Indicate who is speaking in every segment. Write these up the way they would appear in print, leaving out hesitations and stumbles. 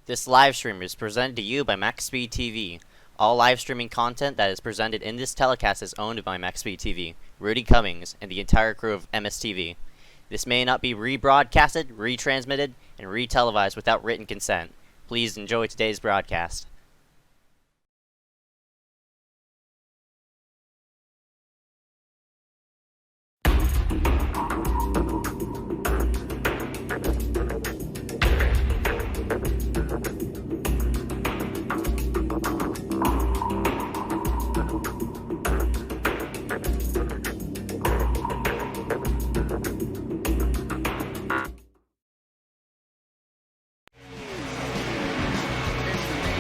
Speaker 1: This live stream is presented to you by MaxspeedTV. All live streaming content that is presented in this telecast is owned by MaxspeedTV, Rudy Cummings, and the entire crew of MSTV. This may not be rebroadcasted, retransmitted, and retelevised without written consent. Please enjoy today's broadcast.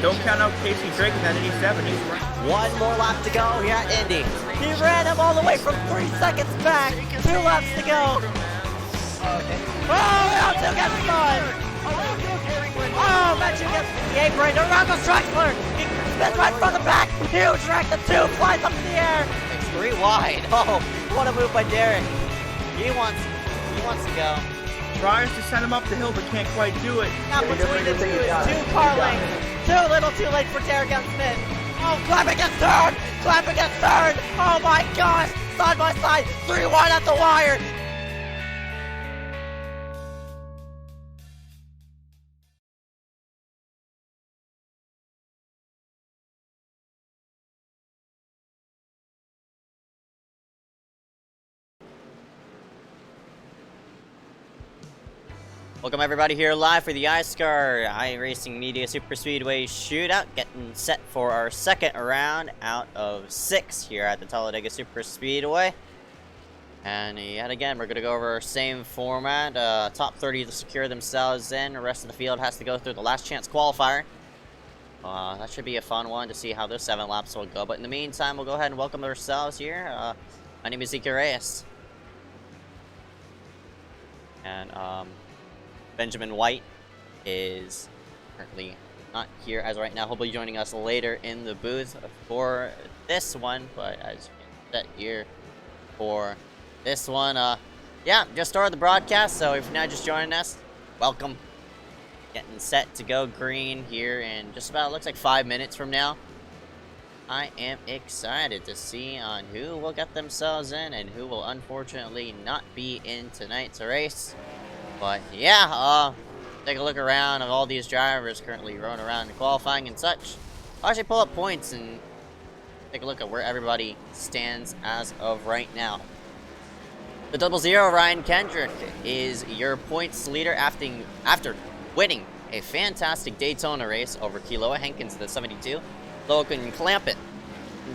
Speaker 2: Don't count out Casey Drake in that 87. He's right.
Speaker 3: One more lap to go here at Indy. He ran him all the way from 3 seconds back. 2 laps to go. Oh, round 2 gets done. Oh, Matthew gets the apron. Around the Strexler. He spins right from the back. Huge wreck. The 2 flies up in the air. It's 3 wide. Oh, what a move by Derek. He wants to go.
Speaker 2: Tries to send him up the hill, but can't quite do it.
Speaker 3: Now between the two is 2 car lengths. Too little too late for Derek on Smith. Oh, clapping gets third! Clapping gets third! Oh my gosh! Side by side, 3 wide at the wire!
Speaker 1: Welcome everybody here live for the iSCAR iRacing Media Superspeedway Shootout, getting set for our second round out of 6 here at the Talladega Superspeedway. And yet again, we're going to go over our same format. Top 30 to secure themselves in. The rest of the field has to go through the last chance qualifier. That should be a fun one to see how those 7 laps will go. But in the meantime, we'll go ahead and welcome ourselves here. My name is iRacing. And Benjamin White is currently not here as right now. He'll be joining us later in the booth for this one, but as you can set here for this one, yeah, just started the broadcast, so if you're now just joining us, welcome. Getting set to go green here in just about, looks like 5 minutes from now. I am excited to see on who will get themselves in and who will unfortunately not be in tonight's race. But yeah, take a look around of all these drivers currently running around and qualifying and such. I'll actually pull up points and take a look at where everybody stands as of right now. The 00 Ryan Kendrick is your points leader after winning a fantastic Daytona race over Kiloa Hankins, the 72. Logan Clampett,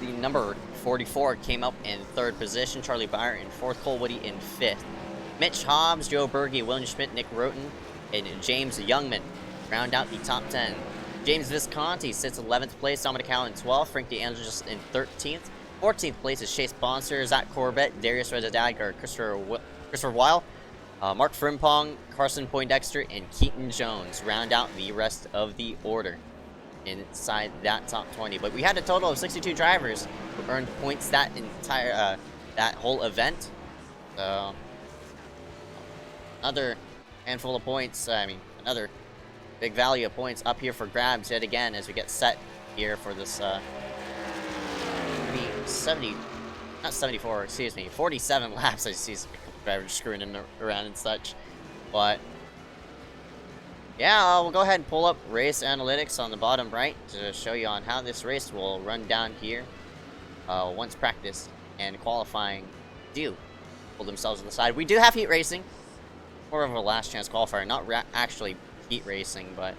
Speaker 1: the number 44, came up in 3rd position. Charlie Byer in 4th. Cole Woody in 5th. Mitch Hobbs, Joe Berge, William Schmidt, Nick Roten, and James Youngman round out the top 10. James Visconti sits 11th place, Dominic Howell in 12th, Frank DeAngelis in 13th. 14th place is Chase Bonser, Zach Corbett, Darius Rezadag, Christopher Weil, Mark Frimpong, Carson Poindexter, and Keaton Jones round out the rest of the order inside that top 20. But we had a total of 62 drivers who earned points that entire that whole event. So another handful of points, another big value of points up here for grabs yet again as we get set here for this, 47 laps. I see some drivers screwing in around and such. But yeah, we'll go ahead and pull up race analytics on the bottom right to show you on how this race will run down here once practice and qualifying do pull themselves on the side. We do have heat racing. More of a last chance qualifier, not actually heat racing, but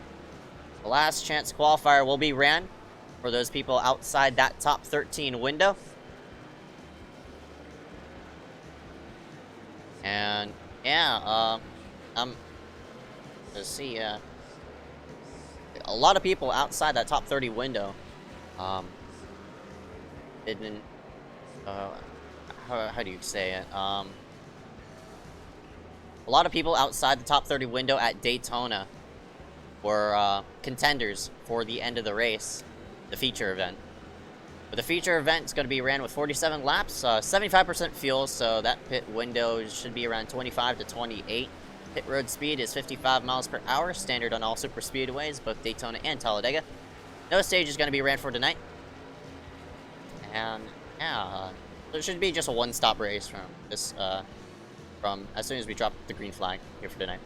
Speaker 1: the last chance qualifier will be ran for those people outside that top 13 window. And yeah, let's see, a lot of people outside that top 30 window, didn't, how do you say it, a lot of people outside the top 30 window at Daytona were contenders for the end of the race, the feature event. But the feature event is going to be ran with 47 laps, 75% fuel, so that pit window should be around 25 to 28. Pit road speed is 55 miles per hour, standard on all super speedways, both Daytona and Talladega. No stage is going to be ran for tonight. And yeah, there should be just a one-stop race from this, from as soon as we drop the green flag here for tonight.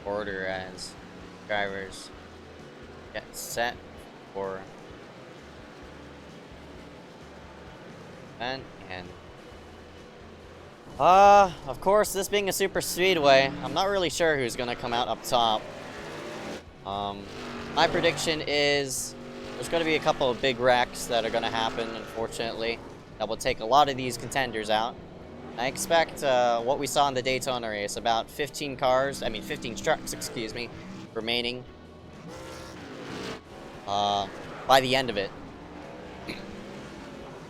Speaker 1: Order as drivers get set for event. And of course, this being a super speedway, I'm not really sure who's gonna come out up top. My prediction is there's gonna be a couple of big wrecks that are gonna happen, unfortunately, that will take a lot of these contenders out. I expect what we saw in the Daytona race, about 15 trucks, excuse me, remaining by the end of it.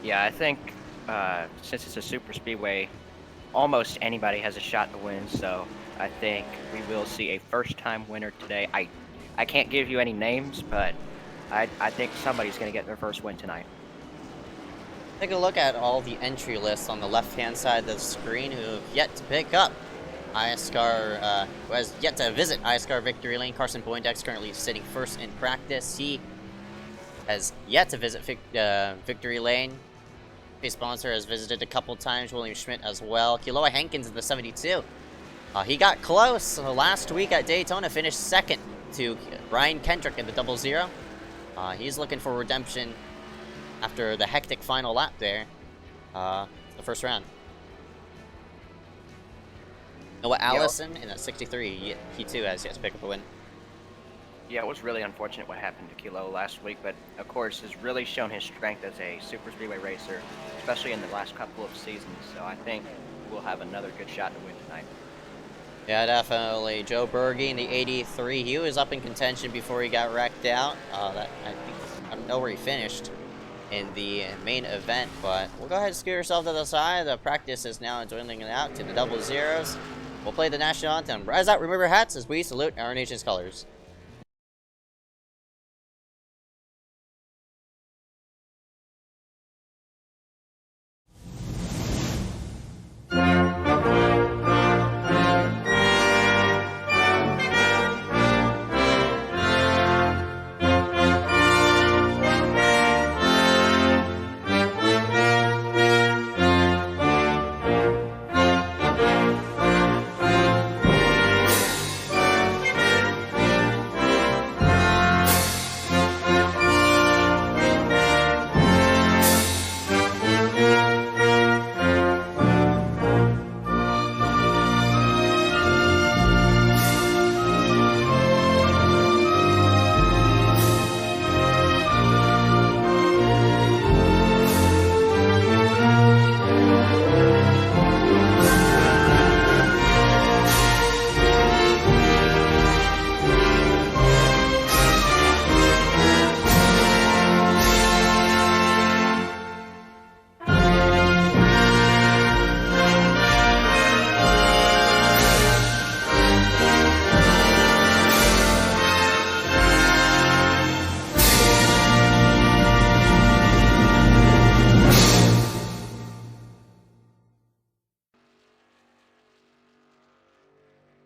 Speaker 4: Yeah, I think since it's a super speedway, almost anybody has a shot to win, so I think we will see a first-time winner today. I can't give you any names, but I think somebody's going to get their first win tonight.
Speaker 1: Take a look at all the entry lists on the left-hand side of the screen who have yet to pick up iSCAR, who has yet to visit iSCAR Victory Lane. Carson Poindexter currently sitting first in practice. He has yet to visit Victory Lane. His sponsor has visited a couple times. William Schmidt as well. Kiloa Hankins in the 72. He got close last week at Daytona, finished second to Ryan Kendrick in the 00. He's looking for redemption after the hectic final lap there, the first round. Noah Allison in that 63, he too has yet to pick up a win.
Speaker 4: Yeah, it was really unfortunate what happened to Kilo last week, but of course has really shown his strength as a super speedway racer, especially in the last couple of seasons, so I think we'll have another good shot to win tonight.
Speaker 1: Yeah, definitely. Joe Berge in the 83, he was up in contention before he got wrecked out. I don't know where he finished in the main event, but we'll go ahead and scoot ourselves to the side. The practice is now dwindling out to the 00s. We'll play the national anthem. Rise out, remove your hats as we salute our nation's colors.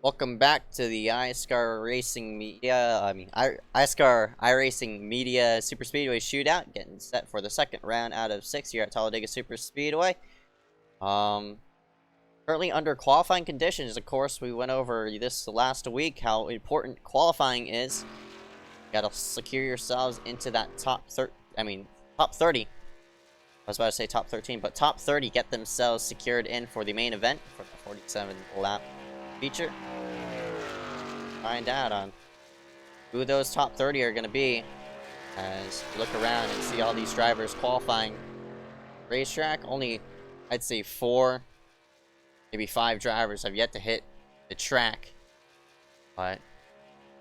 Speaker 1: Welcome back to the iSCAR Racing Media, iSCAR iRacing Media Super Speedway Shootout, getting set for the second round out of 6 here at Talladega Super Speedway. Currently under qualifying conditions, of course, we went over this last week, how important qualifying is. You gotta secure yourselves into that top 30. I was about to say top 13, but top 30 get themselves secured in for the main event for the 47 lap feature. Find out on who those top 30 are going to be as you look around and see all these drivers qualifying racetrack. Only, I'd say 4, maybe 5 drivers have yet to hit the track, but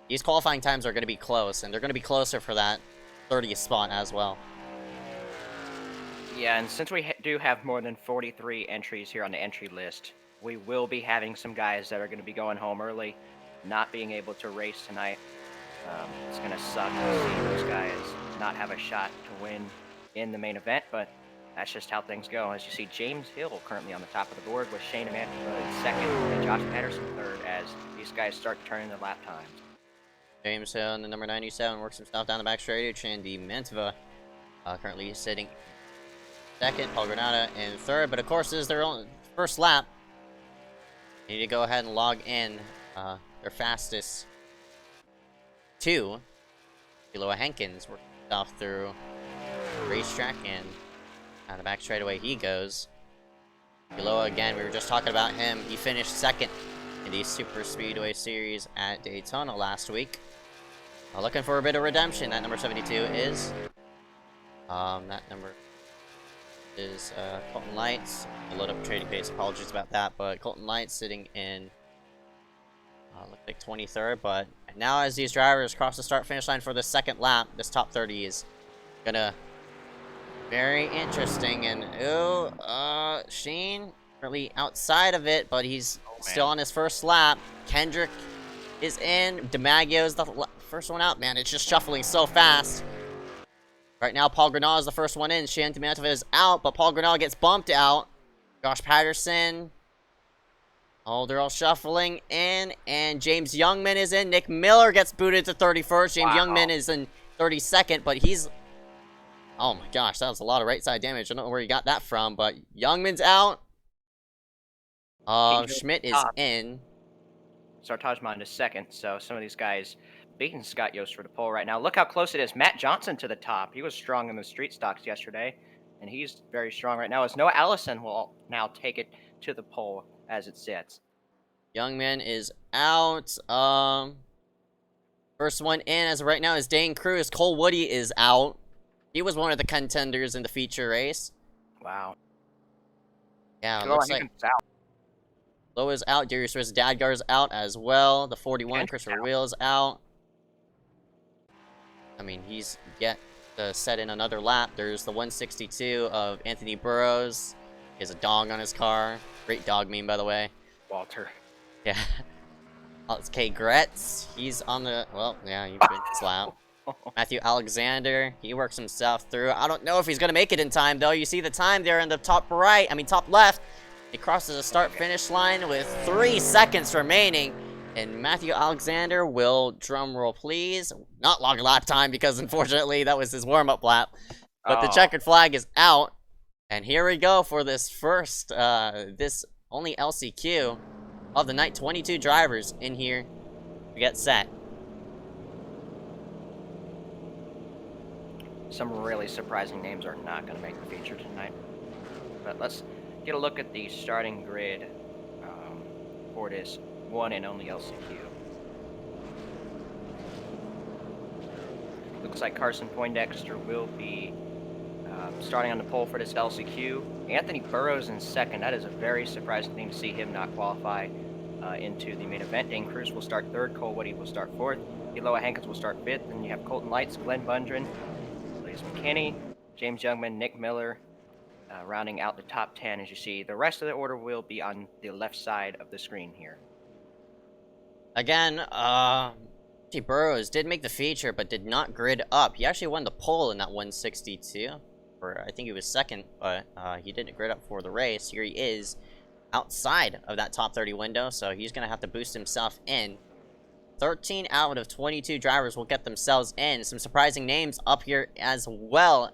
Speaker 1: these qualifying times are going to be close, and they're going to be closer for that 30th spot as well.
Speaker 4: Yeah, and since we do have more than 43 entries here on the entry list, we will be having some guys that are going to be going home early, not being able to race tonight. It's going to suck to see those guys not have a shot to win in the main event, but that's just how things go. As you see, James Hill currently on the top of the board with Shane Emmanuel in second and Josh Patterson third as these guys start turning their lap times.
Speaker 1: James Hill in the number 97 works himself down the back straight. Chandy Mantova currently sitting second. Paul Granada in third, but of course this is their own first lap. They need to go ahead and log in their fastest two. Eloa Hankins working himself through the racetrack, and down the back straightaway he goes. Eloa again, we were just talking about him. He finished second in the Superspeedway series at Daytona last week. Looking for a bit of redemption. That number 72 is that number is Colton Lights. A load up trading pace. Apologies about that, but Colton Lights sitting in looks like 23rd. But now as these drivers cross the start finish line for the second lap, this top 30 is gonna very interesting. And Shane currently outside of it, but he's still on his first lap. Kendrick is in. DiMaggio is the first one out. Man, it's just shuffling so fast. Right now, Paul Granal is the first one in. Shane Mantova is out, but Paul Granal gets bumped out. Josh Patterson. Oh, they're all shuffling in. And James Youngman is in. Nick Miller gets booted to 31st. James Youngman is in 32nd, but he's... Oh my gosh, that was a lot of right side damage. I don't know where he got that from, but Youngman's out. Schmidt is in.
Speaker 4: Sartajman is second, so some of these guys beating Scott Yost for the pole right now. Look how close it is. Matt Johnson to the top. He was strong in the street stocks yesterday, and he's very strong right now as Noah Allison will now take it to the pole as it sits.
Speaker 1: Youngman is out. First one in as of right now is Dane Cruz. Cole Woody is out. He was one of the contenders in the feature race.
Speaker 4: Wow.
Speaker 1: Yeah, it looks like Loa's out. Darius Dadgar's out as well. The 41, Christopher Wheel's out. I mean, he's yet to set in another lap. There's the 162 of Anthony Burrows. He has a dog on his car. Great dog meme, by the way.
Speaker 4: Walter.
Speaker 1: Yeah. It's K. Gretz. He's on the... Well, yeah, you've been slapped. Matthew Alexander. He works himself through. I don't know if he's going to make it in time, though. You see the time there in the top right. I mean, top left. He crosses the start-finish line with 3 seconds remaining. And Matthew Alexander will, drum roll please, not log a lap time because unfortunately that was his warm-up lap. But the checkered flag is out. And here we go for this first, this only LCQ of the night. 22 drivers in here to get set.
Speaker 4: Some really surprising names are not going to make the feature tonight. But let's get a look at the starting grid for this one and only LCQ. Looks like Carson Poindexter will be starting on the pole for this LCQ. Anthony Burrows in second. That is a very surprising thing to see him not qualify into the main event. Dane Cruz will start third. Cole Woody will start fourth. Eloa Hankins will start fifth. Then you have Colton Lights, Glenn Bundren, Blaze McKinney, James Youngman, Nick Miller, rounding out the top 10. As you see, the rest of the order will be on the left side of the screen here.
Speaker 1: Again, Burrows did make the feature, but did not grid up. He actually won the pole in that 162. I think he was second, but he didn't grid up for the race. Here he is outside of that top 30 window, so he's going to have to boost himself in. 13 out of 22 drivers will get themselves in. Some surprising names up here as well,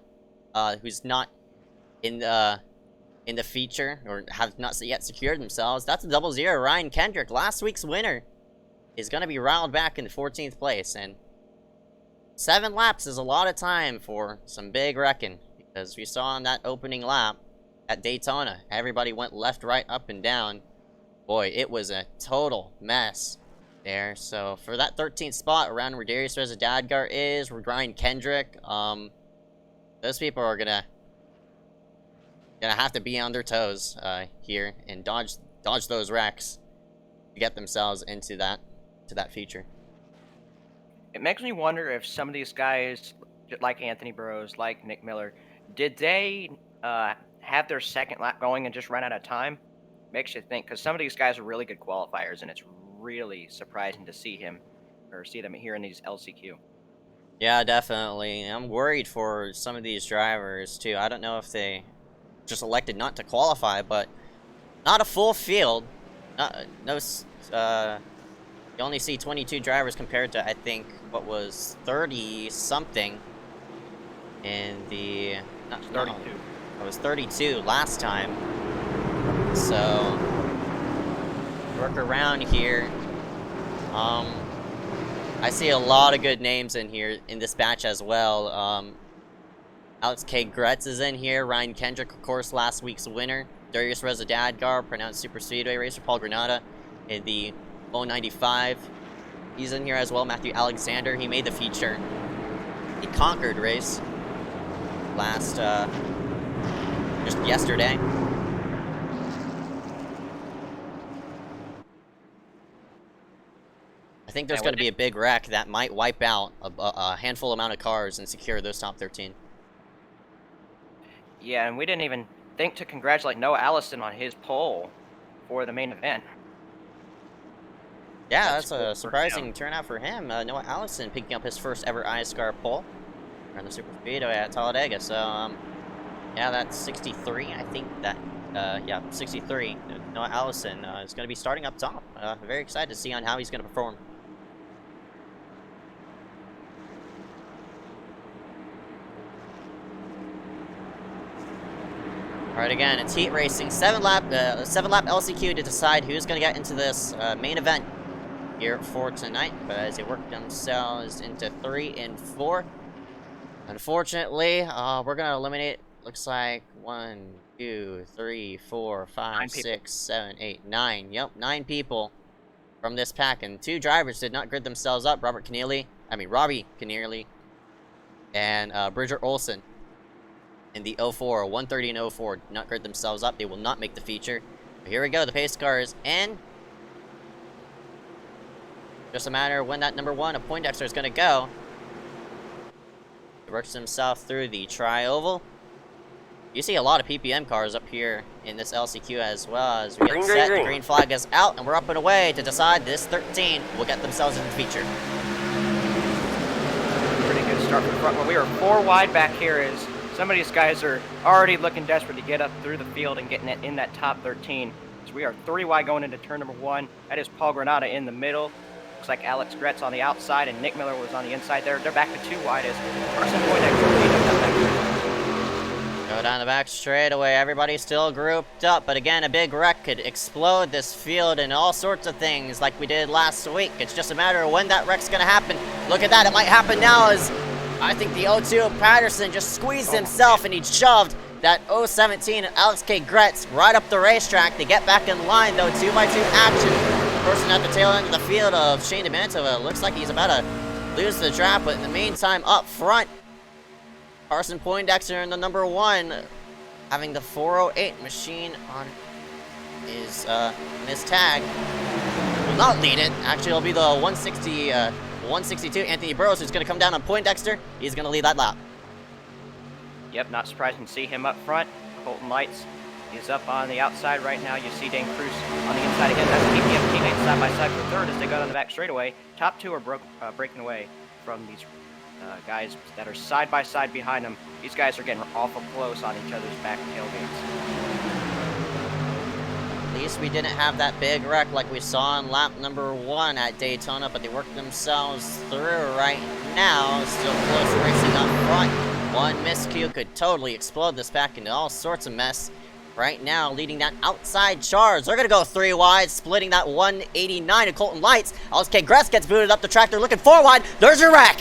Speaker 1: who's not in the feature or have not yet secured themselves. That's a 00. Ryan Kendrick, last week's winner, is going to be riled back in 14th place, and 7 laps is a lot of time for some big wrecking, because we saw on that opening lap at Daytona, everybody went left, right, up, and down. Boy, it was a total mess there. So for that 13th spot, around where Darius Dadgar is, where Ryan Kendrick, those people are gonna have to be on their toes here and dodge those wrecks to get themselves into that feature.
Speaker 4: It makes me wonder if some of these guys like Anthony Burrows, like Nick Miller, did they have their second lap going and just run out of time? Makes you think, because some of these guys are really good qualifiers, and it's really surprising to see them here in these LCQ.
Speaker 1: Yeah, definitely. I'm worried for some of these drivers too. I don't know if they just elected not to qualify, but not a full field. You only see 22 drivers compared to, I think, what was 30-something in the... Not,
Speaker 4: 32.
Speaker 1: No, it was 32 last time. So, work around here. I see a lot of good names in here in this batch as well. Alex K. Gretz is in here. Ryan Kendrick, of course, last week's winner. Darius Rezadadgar, pronounced Superspeedway racer. Paul Granada in the 095. He's in here as well. Matthew Alexander, he made the feature. He conquered race last, just yesterday. I think there's going to be a big wreck that might wipe out a handful amount of cars and secure those top 13.
Speaker 4: Yeah, and we didn't even think to congratulate Noah Allison on his pole for the main event.
Speaker 1: Yeah, that's a surprising turnout for him. Noah Allison picking up his first ever iSCAR pole on the Superspeedway at Talladega. So, yeah, that's 63. I think that, yeah, 63. Noah Allison is going to be starting up top. Very excited to see on how he's going to perform. Alright, again, it's heat racing. 7-lap LCQ to decide who's going to get into this main event here for tonight. But as they work themselves into 3 and 4, unfortunately, we're going to eliminate, looks like 1, 2, 3, 4, 5, 6, 7, 8, 9. Yep, 9 people from this pack. And 2 drivers did not grid themselves up. Robbie Keneally and Bridger Olson. In the 04, 130 and 04, did not grid themselves up. They will not make the feature. But here we go. The pace car is in. Just a matter of when that number 1 of Poindexter is going to go. He works himself through the tri-oval. You see a lot of PPM cars up here in this LCQ as well. As we get set, the green flag is out, and we're up and away to decide this 13 will get themselves in the feature.
Speaker 4: Pretty good start from the front. Well, we are 4 wide back here as some of these guys are already looking desperate to get up through the field and getting it in that top 13. So we are 3 wide going into turn number 1. That is Paul Granada in the middle. Looks like Alex Gretz on the outside and Nick Miller was on the inside there. They're back to 2 wide as Carson Poindexter leads up that back.
Speaker 1: Go down the back straightaway. Everybody's still grouped up, but again, a big wreck could explode this field and all sorts of things like we did last week. It's just a matter of when that wreck's going to happen. Look at that. It might happen now as I think the 02 of Patterson just squeezed himself and he shoved that 017 Alex K. Gretz right up the racetrack. They get back in line though, 2x2 action. Person at the tail end of the field of Shane DeMantova. Looks like he's about to lose the draft, but in the meantime, up front, Carson Poindexter in the number 1, having the 408 machine on his tag. Will not lead it. Actually, it'll be the 162 Anthony Burrows who's going to come down on Poindexter. He's going to lead that lap.
Speaker 4: Yep, not surprising to see him up front. Colton Lights is up on the outside right now. You see Dane Cruz on the inside again. That's PPM teammates side by side for 3rd as they go down the back straightaway. Top 2 are breaking away from these guys that are side by side behind them. These guys are getting awful close on each other's back tailgates.
Speaker 1: At least we didn't have that big wreck like we saw in lap number 1 at Daytona, but they worked themselves through right now. Still close racing up front. One miscue could totally explode this pack into all sorts of mess. Right now, leading that outside charge. They're going to go 3 wide, splitting that 189 of Colton Lights. Alex K. Gretz gets booted up the track. They're looking 4 wide. There's your wreck.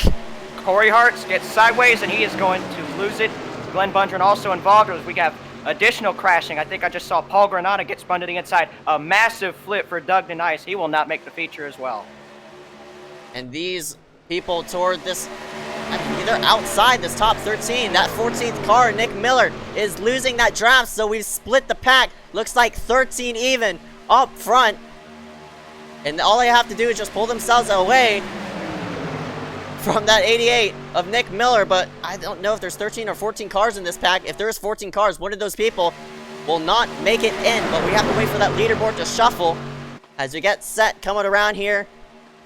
Speaker 4: Corey Hartz gets sideways, and he is going to lose it. Glenn Bundren also involved as we have additional crashing. I think I just saw Paul Granada get spun to the inside. A massive flip for Doug Denice. He will not make the feature as well.
Speaker 1: And these people toward this, they're outside this top 13. That 14th car, Nick Miller, is losing that draft, so we've split the pack. Looks like 13 even up front. And all they have to do is just pull themselves away from that 88 of Nick Miller, but I don't know if there's 13 or 14 cars in this pack. If there's 14 cars, one of those people will not make it in, but we have to wait for that leaderboard to shuffle as we get set coming around here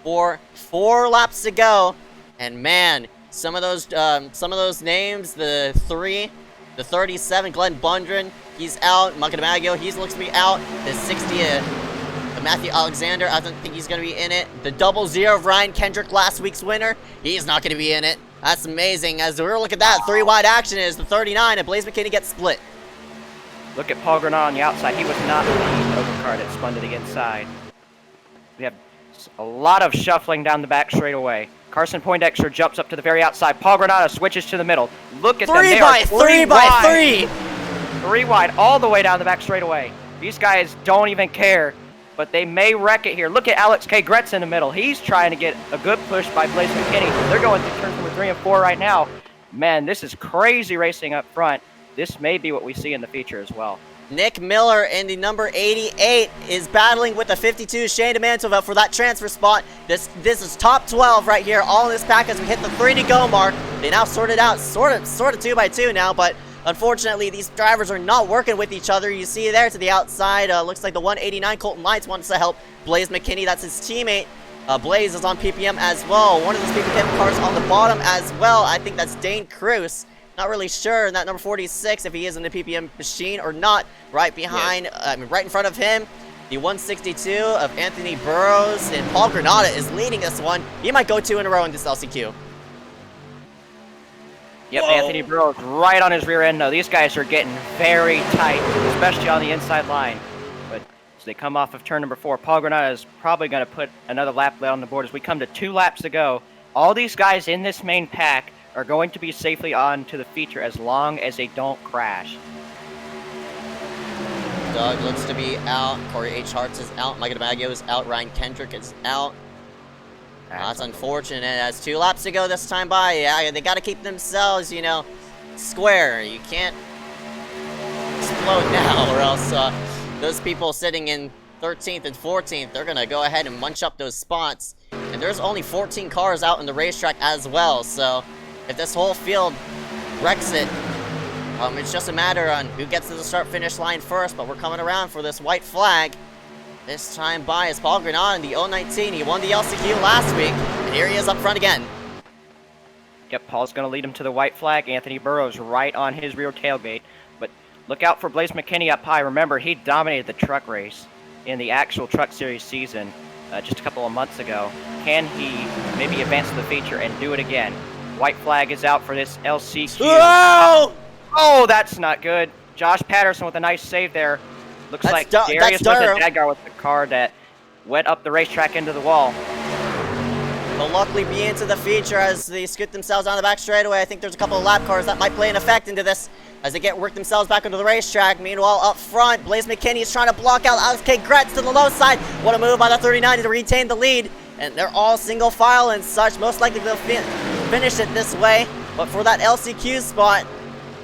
Speaker 1: for 4 laps to go. And man, some of those names, the 37, Glenn Bundren, he's out. Makadamagio, he looks to be out. The 60, Matthew Alexander, I don't think he's going to be in it. The 00 of Ryan Kendrick, last week's winner, he's not going to be in it. That's amazing. As we're looking at that, 3 wide action is the 39, and Blaze McKinney gets split.
Speaker 4: Look at Paul Granat on the outside. He was not the lead overcar that spun to the inside. We have a lot of shuffling down the back straightaway. Carson Poindexter jumps up to the very outside. Paul Granata switches to the middle. Look at them.
Speaker 1: 3 by 3 by 3.
Speaker 4: 3 wide all the way down the back straightaway. These guys don't even care, but they may wreck it here. Look at Alex K. Gretz in the middle. He's trying to get a good push by Blaze McKinney. They're going through turns number 3 and 4 right now. Man, this is crazy racing up front. This may be what we see in the feature as well.
Speaker 1: Nick Miller in the number 88 is battling with the 52 Shane DeMantoville for that transfer spot. This is top 12 right here, all in this pack as we hit the 3 to go mark. They now sorted out sort of 2 by 2 now, but unfortunately these drivers are not working with each other. You see there to the outside, looks like the 189 Colton Lights wants to help Blaze McKinney. That's his teammate. Blaze is on PPM as well. One of those PPM cars on the bottom as well. I think that's Dane Cruz. Not really sure in that number 46 if he is in the PPM machine or not. Right behind, right in front of him, the 162 of Anthony Burrows, and Paul Granata is leading this one. He might go 2 in a row in this LCQ.
Speaker 4: Yep, whoa. Anthony Burrows right on his rear end. No, these guys are getting very tight, especially on the inside line. But as they come off of turn number 4, Paul Granata is probably going to put another lap on the board as we come to 2 laps to go. All these guys in this main pack are going to be safely on to the feature as long as they don't crash.
Speaker 1: Doug looks to be out. Corey H. Hartz is out. Micah DiMaggio is out. Ryan Kendrick is out. That's unfortunate. As 2 laps to go this time by. Yeah, they got to keep themselves, you know, square. You can't explode now, or else those people sitting in 13th and 14th, they're going to go ahead and munch up those spots. And there's only 14 cars out in the racetrack as well, so if this whole field wrecks it, it's just a matter on who gets to the start-finish line first, but we're coming around for this white flag. This time by is Paul Granat in the 019. He won the LCQ last week, and here he is up front again.
Speaker 4: Yep, Paul's going to lead him to the white flag. Anthony Burrows right on his rear tailgate. But look out for Blaze McKinney up high. Remember, he dominated the truck race in the actual Truck Series season just a couple of months ago. Can he maybe advance to the feature and do it again? White flag is out for this LCQ.
Speaker 1: Whoa!
Speaker 4: Oh, that's not good. Josh Patterson with a nice save there. Looks like Darius was a dead guy with the car that went up the racetrack into the wall.
Speaker 1: They'll luckily be into the feature as they scoot themselves on the back straightaway. I think there's a couple of lap cars that might play an effect into this as they work themselves back into the racetrack. Meanwhile, up front, Blaze McKinney is trying to block out Alex K. Gretz to the low side. What a move by the 39 to retain the lead. And they're all single file and such. Most likely they'll finish it this way. But for that LCQ spot,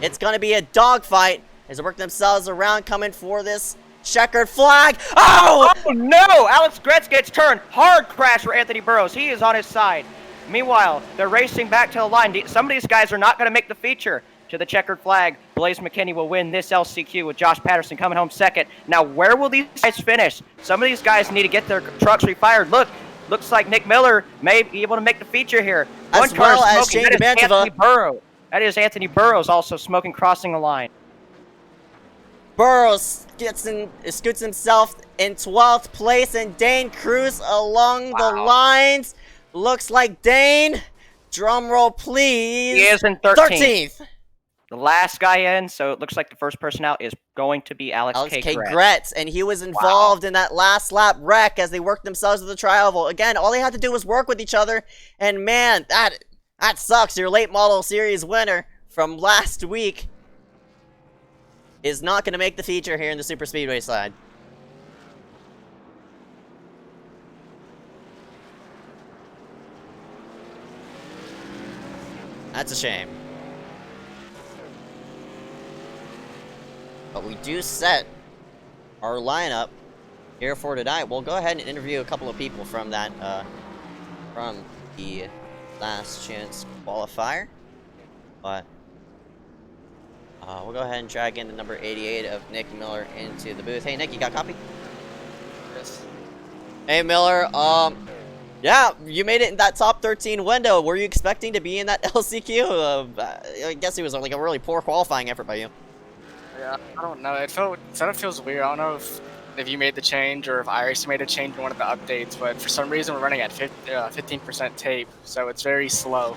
Speaker 1: it's going to be a dogfight as they work themselves around coming for this checkered flag. Oh!
Speaker 4: Oh no! Alex Gretz gets turned. Hard crash for Anthony Burrows. He is on his side. Meanwhile, they're racing back to the line. Some of these guys are not going to make the feature to the checkered flag. Blaze McKinney will win this LCQ with Josh Patterson coming home second. Now, where will these guys finish? Some of these guys need to get their trucks refired. Look, looks like Nick Miller may be able to make the feature here.
Speaker 1: As well as Shane DeMantiva.
Speaker 4: That is Anthony Burrows also smoking, crossing the line.
Speaker 1: Burrows scoots himself in 12th place, and Dane Cruz along the lines. Looks like Dane, drum roll please.
Speaker 4: He is in 13th. The last guy in, so it looks like the first person out is going to be Alex K.
Speaker 1: Gretz, and he was involved in that last lap wreck as they worked themselves to the tri-oval. Again, all they had to do was work with each other, and man, that sucks. Your late model series winner from last week is not going to make the feature here in the Superspeedway side. That's a shame. But we do set our lineup here for tonight. We'll go ahead and interview a couple of people from that, from the last chance qualifier. But we'll go ahead and drag in the number 88 of Nick Miller into the booth. Hey Nick, you got a copy?
Speaker 5: Yes.
Speaker 1: Hey Miller, yeah, you made it in that top 13 window. Were you expecting to be in that LCQ? I guess it was like a really poor qualifying effort by you.
Speaker 5: Yeah, I don't know. It sort of feels weird. I don't know if you made the change or if iRacing made a change in one of the updates, but for some reason we're running at 15% tape, so it's very slow.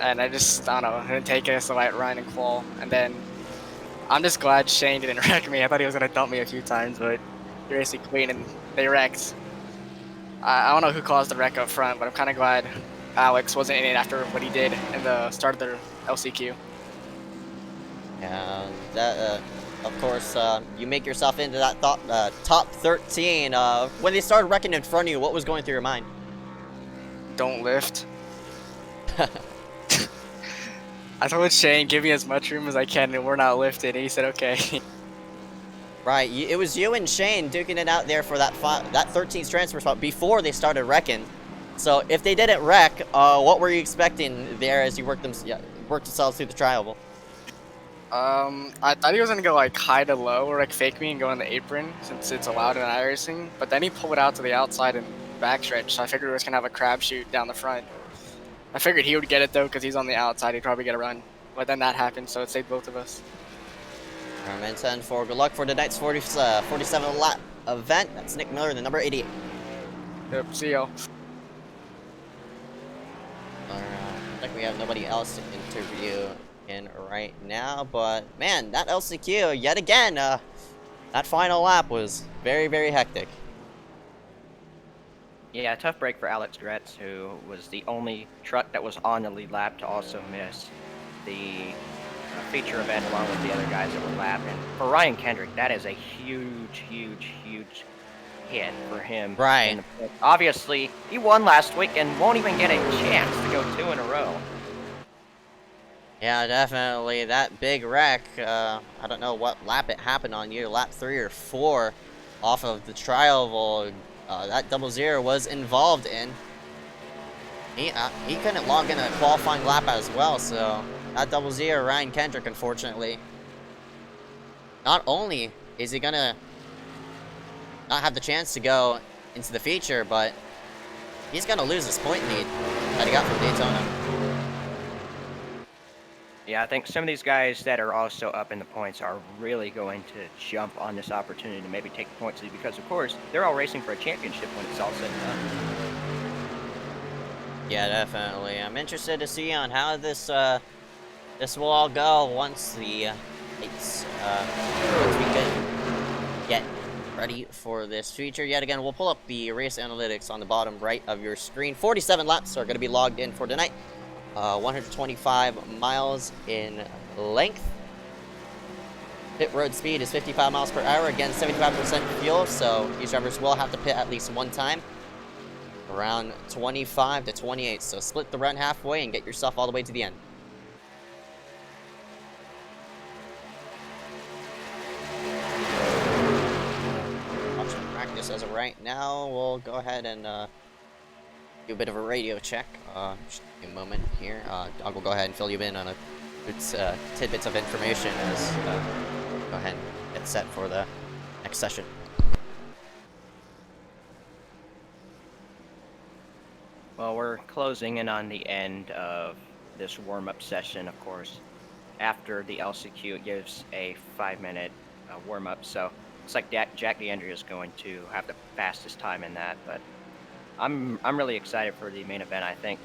Speaker 5: And I don't know, I didn't take it, so I run and qual. And then I'm just glad Shane didn't wreck me. I thought he was gonna dump me a few times, but he racing clean and they wrecked. I don't know who caused the wreck up front, but I'm kind of glad Alex wasn't in it after what he did in the start of the LCQ.
Speaker 1: Yeah, that, of course, you make yourself into that top 13. When they started wrecking in front of you, what was going through your mind?
Speaker 5: Don't lift. I told Shane, give me as much room as I can, and we're not lifted. And he said, okay.
Speaker 1: Right, it was you and Shane duking it out there for that 13th transfer spot before they started wrecking. So if they didn't wreck, what were you expecting there as you worked yourselves through the trial?
Speaker 5: I thought he was gonna go like high to low or like fake me and go on the apron since it's allowed in iRacing, but then he pulled it out to the outside and backstretch. So I figured we was gonna have a crab shoot down the front. I figured he would get it though because he's on the outside. He'd probably get a run, but then that happened, so it saved both of us.
Speaker 1: Alright, man, 10 for good luck for tonight's 47 lap event. That's Nick Miller, the number 88.
Speaker 5: Yep, see y'all.
Speaker 1: Alright, I think we have nobody else to interview in right now, but man, that LCQ yet again, that final lap was very, very hectic.
Speaker 4: Yeah, tough break for Alex Dretz, who was the only truck that was on the lead lap to also miss the feature event along with the other guys that were lapping. For Ryan Kendrick, that is a huge, huge, huge hit for him.
Speaker 1: Right.
Speaker 4: Obviously, he won last week and won't even get a chance to go 2 in a row.
Speaker 1: Yeah, definitely. That big wreck, I don't know what lap it happened on, either lap 3 or 4 off of the trial that 00 was involved in. He couldn't log in a qualifying lap as well, so that 00 Ryan Kendrick, unfortunately, not only is he gonna not have the chance to go into the feature, but he's gonna lose his point lead that he got from Daytona.
Speaker 4: Yeah, I think some of these guys that are also up in the points are really going to jump on this opportunity to maybe take the points lead because, of course, they're all racing for a championship when it's all said and done.
Speaker 1: Yeah, definitely. I'm interested to see on how this will all go once the lights once we get ready for this feature. Yet again, we'll pull up the race analytics on the bottom right of your screen. 47 laps are going to be logged in for tonight. 125 miles in length. Pit road speed is 55 miles per hour. Again, 75% fuel, so these drivers will have to pit at least one time. Around 25 to 28, so split the run halfway and get yourself all the way to the end. Watching practice as of right now, we'll go ahead and do a bit of a radio check. Just a moment here. I will go ahead and fill you in on a tidbits of information as go ahead and get set for the next session.
Speaker 4: Well, we're closing in on the end of this warm-up session, of course. After the LCQ, it gives a 5-minute warm-up, so it's like Jack DeAndrea is going to have the fastest time in that, but I'm really excited for the main event. I think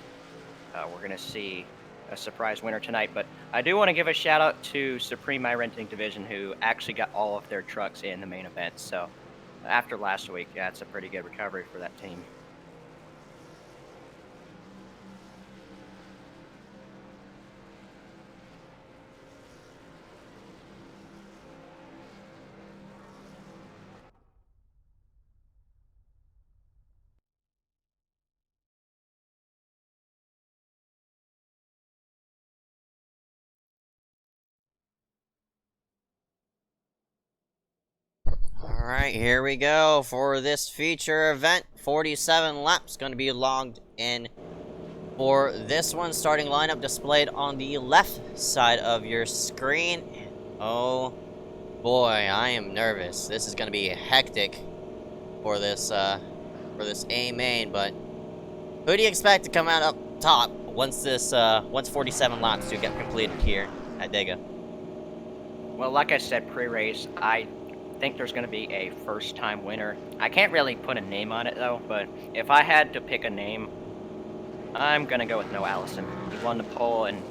Speaker 4: we're going to see a surprise winner tonight, but I do want to give a shout out to Supreme iRenting Division, who actually got all of their trucks in the main event. So after last week, yeah, it's a pretty good recovery for that team.
Speaker 1: Alright, here we go for this feature event. 47 laps going to be logged in for this one. Starting lineup displayed on the left side of your screen. Oh boy, I am nervous. This is going to be hectic for this A main, but who do you expect to come out up top once 47 laps do get completed here at Dega?
Speaker 4: Well, like I said pre-race, I think there's going to be a first-time winner. I can't really put a name on it though, but if I had to pick a name, I'm going to go with Noah Allison. He won the pole and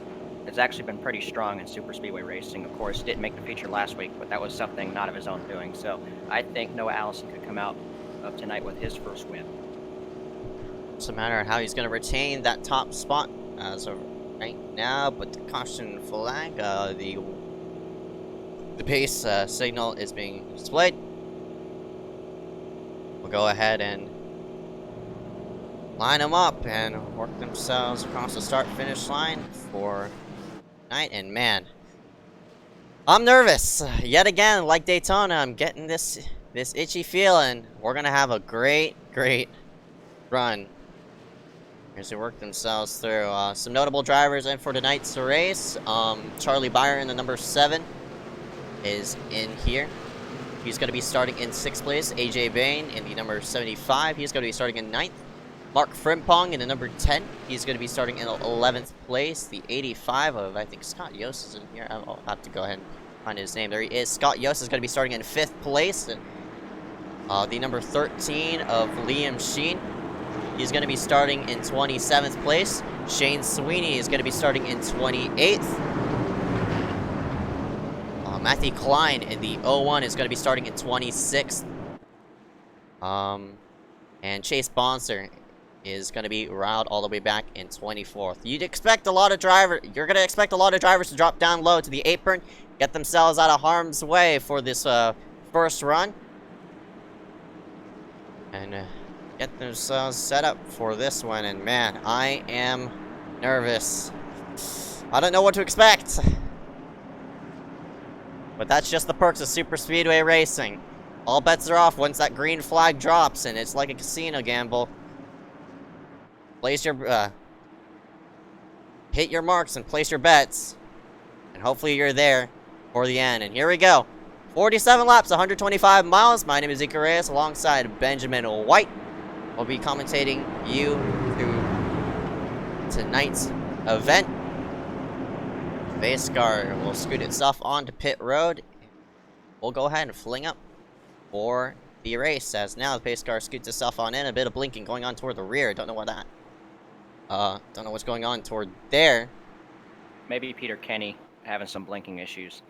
Speaker 4: has actually been pretty strong in Superspeedway racing. Of course, didn't make the feature last week, but that was something not of his own doing. So I think Noah Allison could come out of tonight with his first win.
Speaker 1: It's a matter of how he's going to retain that top spot as of right now, but the caution flag, the pace signal is being displayed. We'll go ahead and line them up and work themselves across the start-finish line for tonight. And man, I'm nervous yet again. Like Daytona, I'm getting this itchy feeling. We're gonna have a great run as they work themselves through. Some notable drivers in for tonight's race. Charlie Byer in the number 7 is in here. He's going to be starting in 6th place. AJ Bain in the number 75. He's going to be starting in 9th. Mark Frimpong in the number 10. He's going to be starting in 11th place. The 85 of, I think, Scott Yost is in here. I'll have to go ahead and find his name. There he is. Scott Yost is going to be starting in 5th place. And, the number 13 of Liam Sheen. He's going to be starting in 27th place. Shane Sweeney is going to be starting in 28th. Matthew Klein in the 01 is going to be starting in 26th. And Chase Bonser is going to be routed all the way back in 24th. You're going to expect a lot of drivers to drop down low to the apron, get themselves out of harm's way for this first run, and get themselves set up for this one. And man, I am nervous. I don't know what to expect. But that's just the perks of Superspeedway racing. All bets are off once that green flag drops, and it's like a casino gamble. Place your, hit your marks and place your bets, and hopefully you're there for the end. And here we go. 47 laps, 125 miles. My name is Iker Reyes alongside Benjamin White. We'll be commentating you through tonight's event. iSCAR will scoot itself onto pit road. We'll go ahead and fling up for the race, as now the iSCAR scoots itself on in. A bit of blinking going on toward the rear. Don't know what that. Don't know what's going on toward there.
Speaker 4: Maybe Peter Kenny having some blinking issues.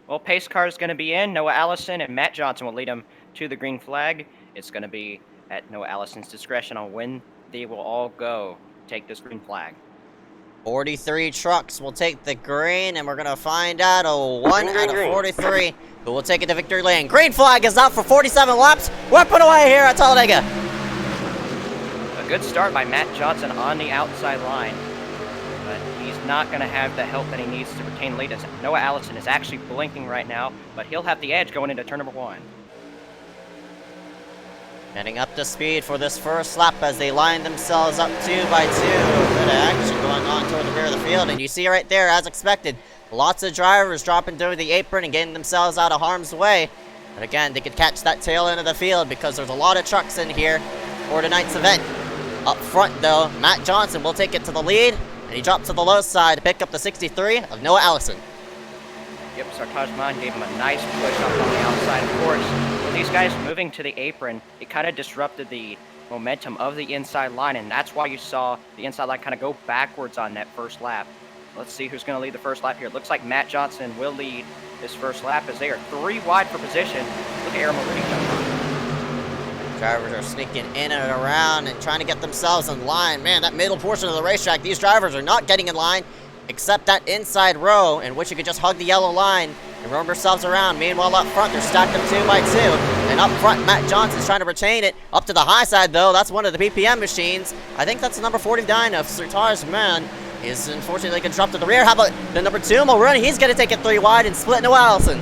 Speaker 4: Well, pace car is going to be in. Noah Allison and Matt Johnson will lead them to the green flag. It's going to be at Noah Allison's discretion on when they will all go take this green flag.
Speaker 1: 43 trucks will take the green, and we're going to find out a 1 out of 43 who will take it to victory lane. Green flag is up for 47 laps. Whipping away here at Talladega.
Speaker 4: A good start by Matt Johnson on the outside line, but he's not going to have the help that he needs to retain lead, as Noah Allison is actually blinking right now, but he'll have the edge going into turn number 1.
Speaker 1: Getting up to speed for this first lap as they line themselves up 2 by 2. A bit of action going on toward the rear of the field, and you see right there, as expected, lots of drivers dropping through the apron and getting themselves out of harm's way. But again, they could catch that tail end of the field because there's a lot of trucks in here for tonight's event. Up front, though, Matt Johnson will take it to the lead, and he drops to the low side to pick up the 63 of Noah Allison.
Speaker 4: Yep, Sartaj Mann gave him a nice push up on the outside. Of course, with these guys moving to the apron, it kind of disrupted the momentum of the inside line, and that's why you saw the inside line kind of go backwards on that first lap. Let's see who's going to lead the first lap here. It looks like Matt Johnson will lead this first lap as they are 3 wide for position. Look at Aaron Marini.
Speaker 1: Drivers are sneaking in and around and trying to get themselves in line. Man, that middle portion of the racetrack, these drivers are not getting in line, except that inside row in which you could just hug the yellow line and roam yourselves around. Meanwhile, up front, they're stacked up 2 by 2. And up front, Matt Johnson's trying to retain it. Up to the high side, though, that's one of the PPM machines. I think that's the number 49 of Sartaj Mann. Is unfortunately going to drop to the rear. How about the number 2, Mulroney? He's going to take it 3 wide and split Noah Allison.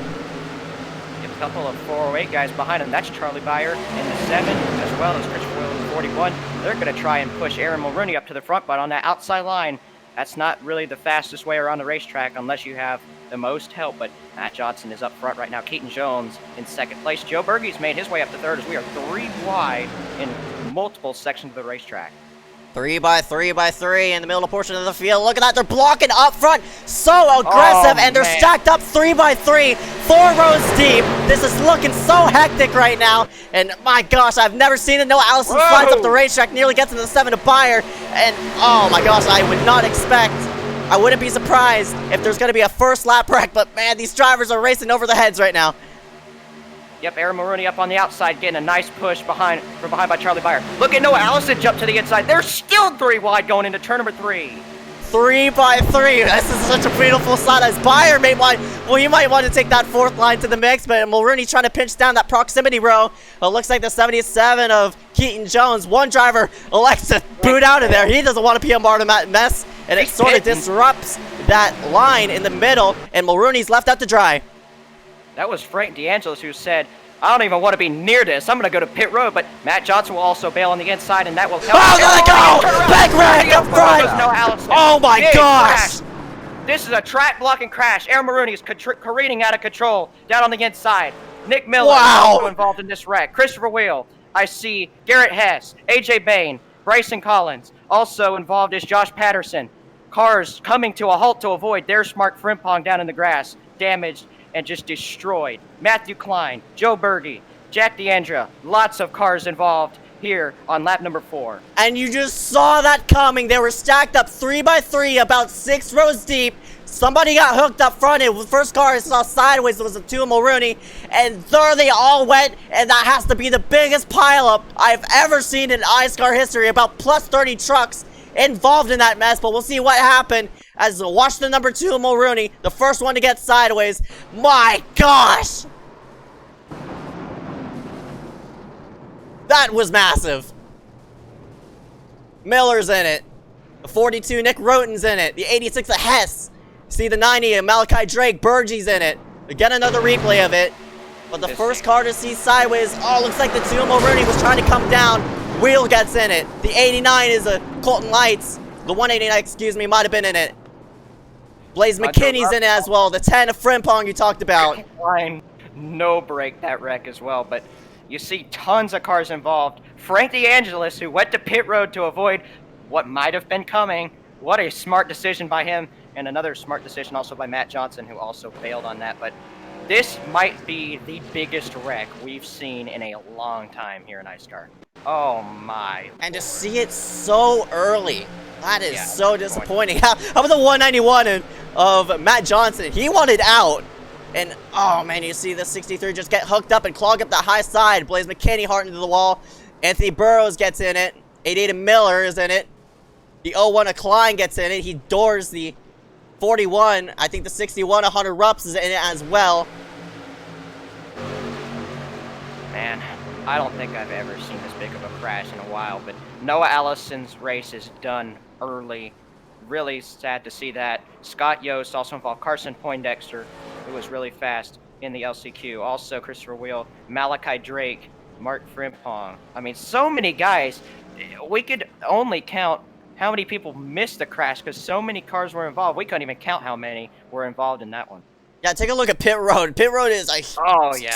Speaker 4: A couple of 408 guys behind him. That's Charlie Byer in the 7, as well as Christopher Will in the 41. They're going to try and push Aaron Mulrooney up to the front, but on that outside line, that's not really the fastest way around the racetrack unless you have the most help. But Matt Johnson is up front right now. Keaton Jones in second place. Joe Berge's made his way up to third as we are 3 wide in multiple sections of the racetrack.
Speaker 3: 3 by 3 by 3 in the middle portion of the field. Look at that, they're blocking up front. So aggressive, and they're stacked up 3 by 3, 4 rows deep. This is looking so hectic right now. And my gosh, I've never seen it. Noah Allison slides up the racetrack, nearly gets into the 7 to Beyer. And oh my gosh, I would not expect, I wouldn't be surprised if there's going to be a first lap wreck. But man, these drivers are racing over the heads right now.
Speaker 4: Yep, Aaron Mulrooney up on the outside, getting a nice push from behind by Charlie Beyer. Look at Noah Allison jump to the inside. They're still 3 wide going into turn number 3.
Speaker 3: 3 by 3. This is such a beautiful sight as Beyer may want, well, you might want to take that 4th line to the mix, but Mulrooney trying to pinch down that proximity row. It looks like the 77 of Keaton Jones. One driver elects to boot out of there. He doesn't want to be a part of that mess, and it sort of disrupts that line in the middle, and Mulrooney's left out to dry.
Speaker 4: That was Frank DeAngelis who said, I don't even want to be near this. I'm going to go to pit road, but Matt Johnson will also bail on the inside, and that will help.
Speaker 3: Oh, there they go! Back wreck up front! Oh my gosh!
Speaker 4: This is a track blocking crash. Aaron Mulrooney is careening out of control down on the inside. Nick Miller is also involved in this wreck. Christopher Wheel. I see Garrett Hess, AJ Bain, Bryson Collins. Also involved is Josh Patterson. Cars coming to a halt to avoid. There's Mark Frimpong down in the grass, damaged and just destroyed. Matthew Klein, Joe Berge, Jack DeAndrea, lots of cars involved here on lap number 4.
Speaker 3: And you just saw that coming. They were stacked up 3 by 3, about 6 rows deep. Somebody got hooked up front. It was the first car I saw sideways. It was a 2 of Mulrooney, and there they all went. And that has to be the biggest pileup I've ever seen in iSCAR history. About plus 30 trucks involved in that mess, but we'll see what happened as watch the number 2 Mulrooney, the first one to get sideways. My gosh! That was massive. Miller's in it. The 42, Nick Roten's in it. The 86 of Hess. See the 90 of Malachi Drake. Berge's in it. We get another replay of it. But the first car to see sideways, oh, looks like the 2 Mulrooney was trying to come down. Wheel gets in it. The 89 is a Colton Lights. The 189, excuse me, might have been in it. Blaze McKinney's in it as well. The 10 of Frimpong you talked about.
Speaker 4: Line, no break that wreck as well, but you see tons of cars involved. Frank DeAngelis, who went to pit road to avoid what might have been coming. What a smart decision by him, and another smart decision also by Matt Johnson, who also bailed on that. But this might be the biggest wreck we've seen in a long time here in iSCAR. Oh my.
Speaker 3: And to see it so early, that is so disappointing. How about the 191 of Matt Johnson? He wanted out. And, oh man, you see the 63 just get hooked up and clog up the high side. Blaze McKinney hard into the wall. Anthony Burrows gets in it. 88 of Miller is in it. The 01 of Klein gets in it. He doors the 41. I think the 61 of Hunter Rups is in it as well.
Speaker 4: Man, I don't think I've ever seen this big of a crash in a while, but Noah Allison's race is done early. Really sad to see that. Scott Yost also involved. Carson Poindexter, who was really fast in the LCQ. Also Christopher Wheel, Malachi Drake, Mark Frimpong. I mean, so many guys. We could only count how many people missed the crash because so many cars were involved. We couldn't even count how many were involved in that one.
Speaker 3: Yeah, take a look at pit road. Pit road is a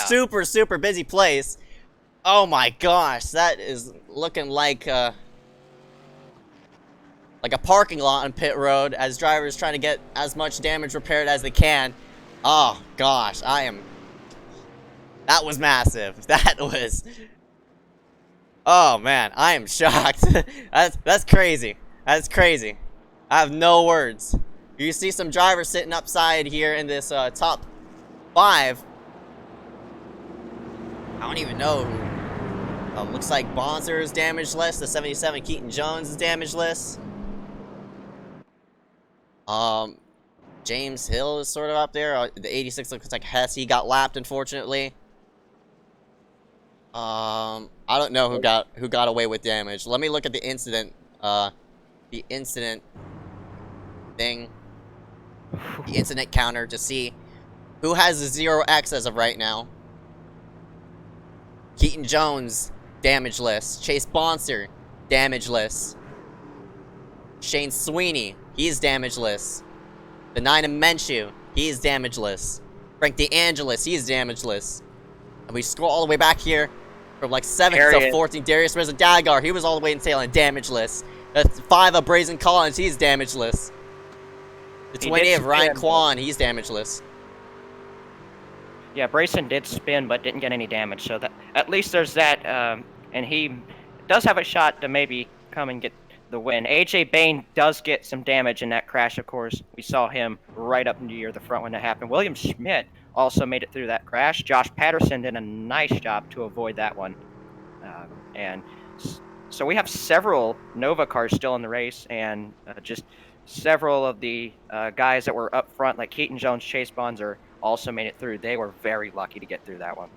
Speaker 3: super, super busy place. Oh my gosh, that is looking like a parking lot on pit road as drivers trying to get as much damage repaired as they can. Oh gosh, that was massive. That was, oh man, I am shocked. That's crazy. That's crazy. I have no words. You see some drivers sitting upside here in this top 5. I don't even know who. Looks like Bonzer is damage list. The 77 Keaton Jones is damage list. James Hill is sort of up there. The 86 looks like Hess. He got lapped, unfortunately. I don't know who got away with damage. Let me look at the incident. The incident thing. The incident counter to see who has a 0x as of right now. Keaton Jones
Speaker 1: damageless. Chase Bonser, damageless. Shane Sweeney, he's damageless. The 9 of Menchu, he's damageless. Frank DeAngelis, he's damageless. And we scroll all the way back here from like 7th to 14th. Darius Rezadagar, he was all the way in tail and damageless. The 5 of Brazen Collins, he's damageless. The 20 of Ryan Kwan, he's damageless.
Speaker 4: Yeah, Brayson did spin, but didn't get any damage, so that at least there's that, and he does have a shot to maybe come and get the win. AJ Bain does get some damage in that crash, of course. We saw him right up near the front when that happened. William Schmidt also made it through that crash. Josh Patterson did a nice job to avoid that one. And so we have several Nova cars still in the race, and just several of the guys that were up front, like Keaton Jones, Chase Bonser, also made it through. They were very lucky to get through that one.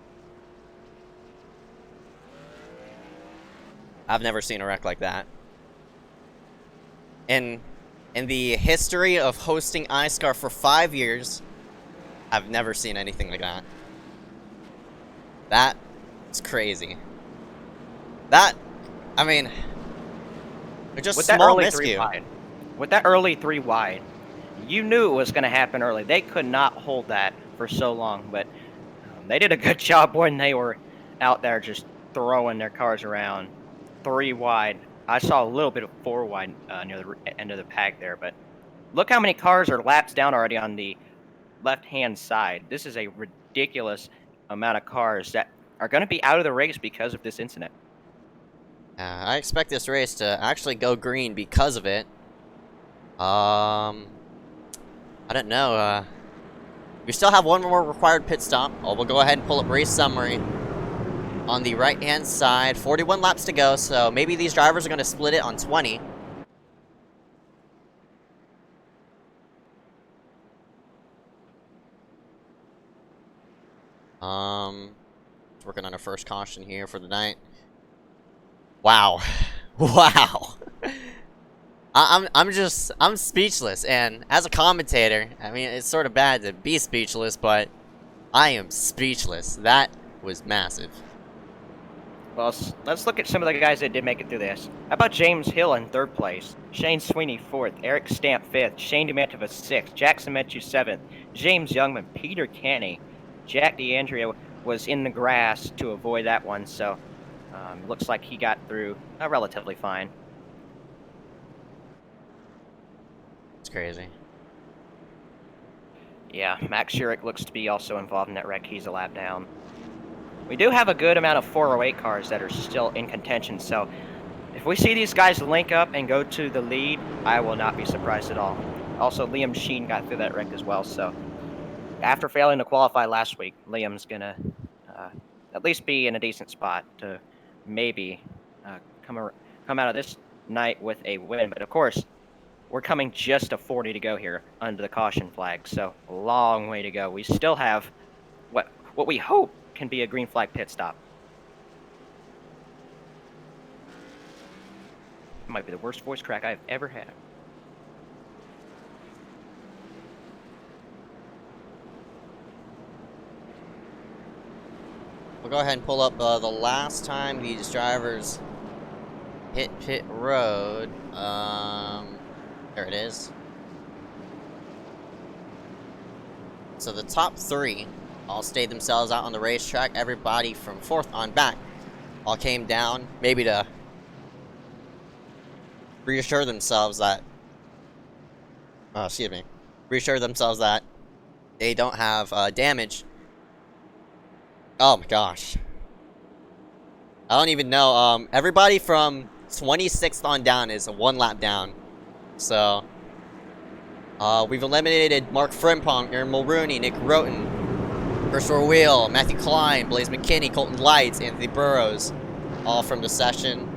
Speaker 1: I've never seen a wreck like that. In the history of hosting iSCAR for 5 years, I've never seen anything like that. That is crazy. That, I mean, just
Speaker 4: with
Speaker 1: small
Speaker 4: that early
Speaker 1: miscue.
Speaker 4: 3 wide. With that early 3 wide, you knew it was going to happen early. They could not hold that for so long, but they did a good job when they were out there just throwing their cars around. 3 wide. I saw a little bit of 4 wide near the end of the pack there, but look how many cars are laps down already on the left-hand side. This is a ridiculous amount of cars that are going to be out of the race because of this incident.
Speaker 1: I expect this race to actually go green because of it. I don't know. We still have one more required pit stop. Oh, we'll go ahead and pull up race summary. On the right-hand side, 41 laps to go, so maybe these drivers are going to split it on 20. Working on our first caution here for the night. Wow. Wow. I'm speechless, and as a commentator, I mean, it's sort of bad to be speechless, but I am speechless. That was massive.
Speaker 4: Well, let's look at some of the guys that did make it through this. How about James Hill in 3rd place, Shane Sweeney 4th, Eric Stamp 5th, Shane Demantova 6th, Jackson Metchu 7th, James Youngman, Peter Kenny, Jack DeAndrea was in the grass to avoid that one, so looks like he got through relatively fine.
Speaker 1: It's crazy.
Speaker 4: Yeah, Max Schurig looks to be also involved in that wreck. He's a lap down. We do have a good amount of 408 cars that are still in contention, so if we see these guys link up and go to the lead, I will not be surprised at all. Also, Liam Sheen got through that wreck as well, so after failing to qualify last week, Liam's going to at least be in a decent spot to maybe come out of this night with a win. But of course, we're coming just to 40 to go here under the caution flag, so a long way to go. We still have what we hope can be a green flag pit stop. It might be the worst voice crack I've ever had.
Speaker 1: We'll go ahead and pull up the last time these drivers hit pit road. There it is. So the top 3 all stayed themselves out on the racetrack. Everybody from 4th on back all came down, maybe to reassure themselves that, reassure themselves that they don't have damage. Oh my gosh. I don't even know. Everybody from 26th on down is 1 lap down. So, we've eliminated Mark Frimpong, Aaron Mulrooney, Nick Roten, Christopher Wheel, Matthew Klein, Blaze McKinney, Colton Lights, Anthony Burrows, all from the session.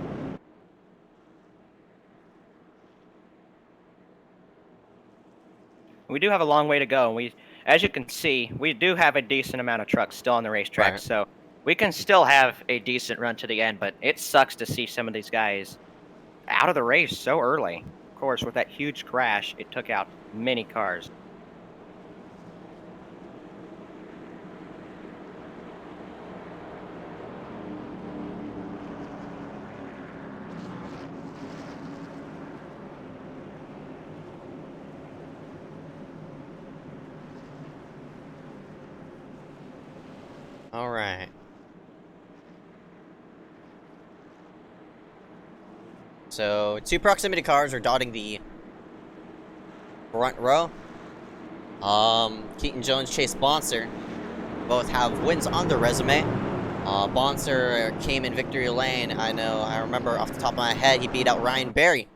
Speaker 4: We do have a long way to go. As you can see, we do have a decent amount of trucks still on the racetrack,
Speaker 1: Right.
Speaker 4: So we can still have a decent run to the end, but it sucks to see some of these guys out of the race so early. Of course, with that huge crash, it took out many cars.
Speaker 1: All right. So, 2 proximity cars are dotting the front row. Keaton Jones, Chase Bonser both have wins on their resume. Bonser came in victory lane. I remember off the top of my head, he beat out Ryan Berry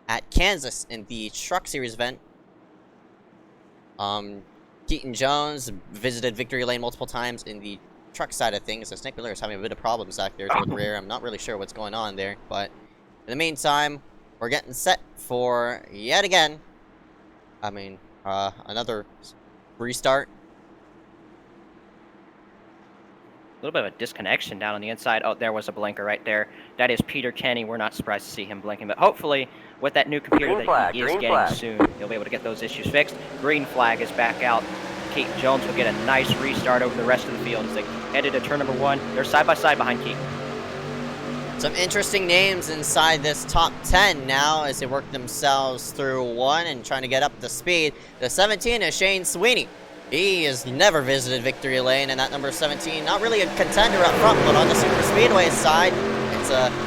Speaker 1: at Kansas in the Truck Series event. Keaton Jones visited victory lane multiple times in the truck side of things. So Snake Miller is having a bit of problems back there toward the rear. I'm not really sure what's going on there, but in the meantime, we're getting set for yet again. Another restart.
Speaker 4: A little bit of a disconnection down on the inside. Oh, there was a blinker right there. That is Peter Kenny. We're not surprised to see him blinking, but hopefully with that new computer that he is getting soon, he'll be able to get those issues fixed. Green flag is back out. Keaton Jones will get a nice restart over the rest of the field as they headed to turn number 1. They're side by side behind Keaton.
Speaker 1: Some interesting names inside this top 10 now as they work themselves through 1 and trying to get up to speed. The 17 is Shane Sweeney. He has never visited victory lane, and that number 17, not really a contender up front, but on the Superspeedway side,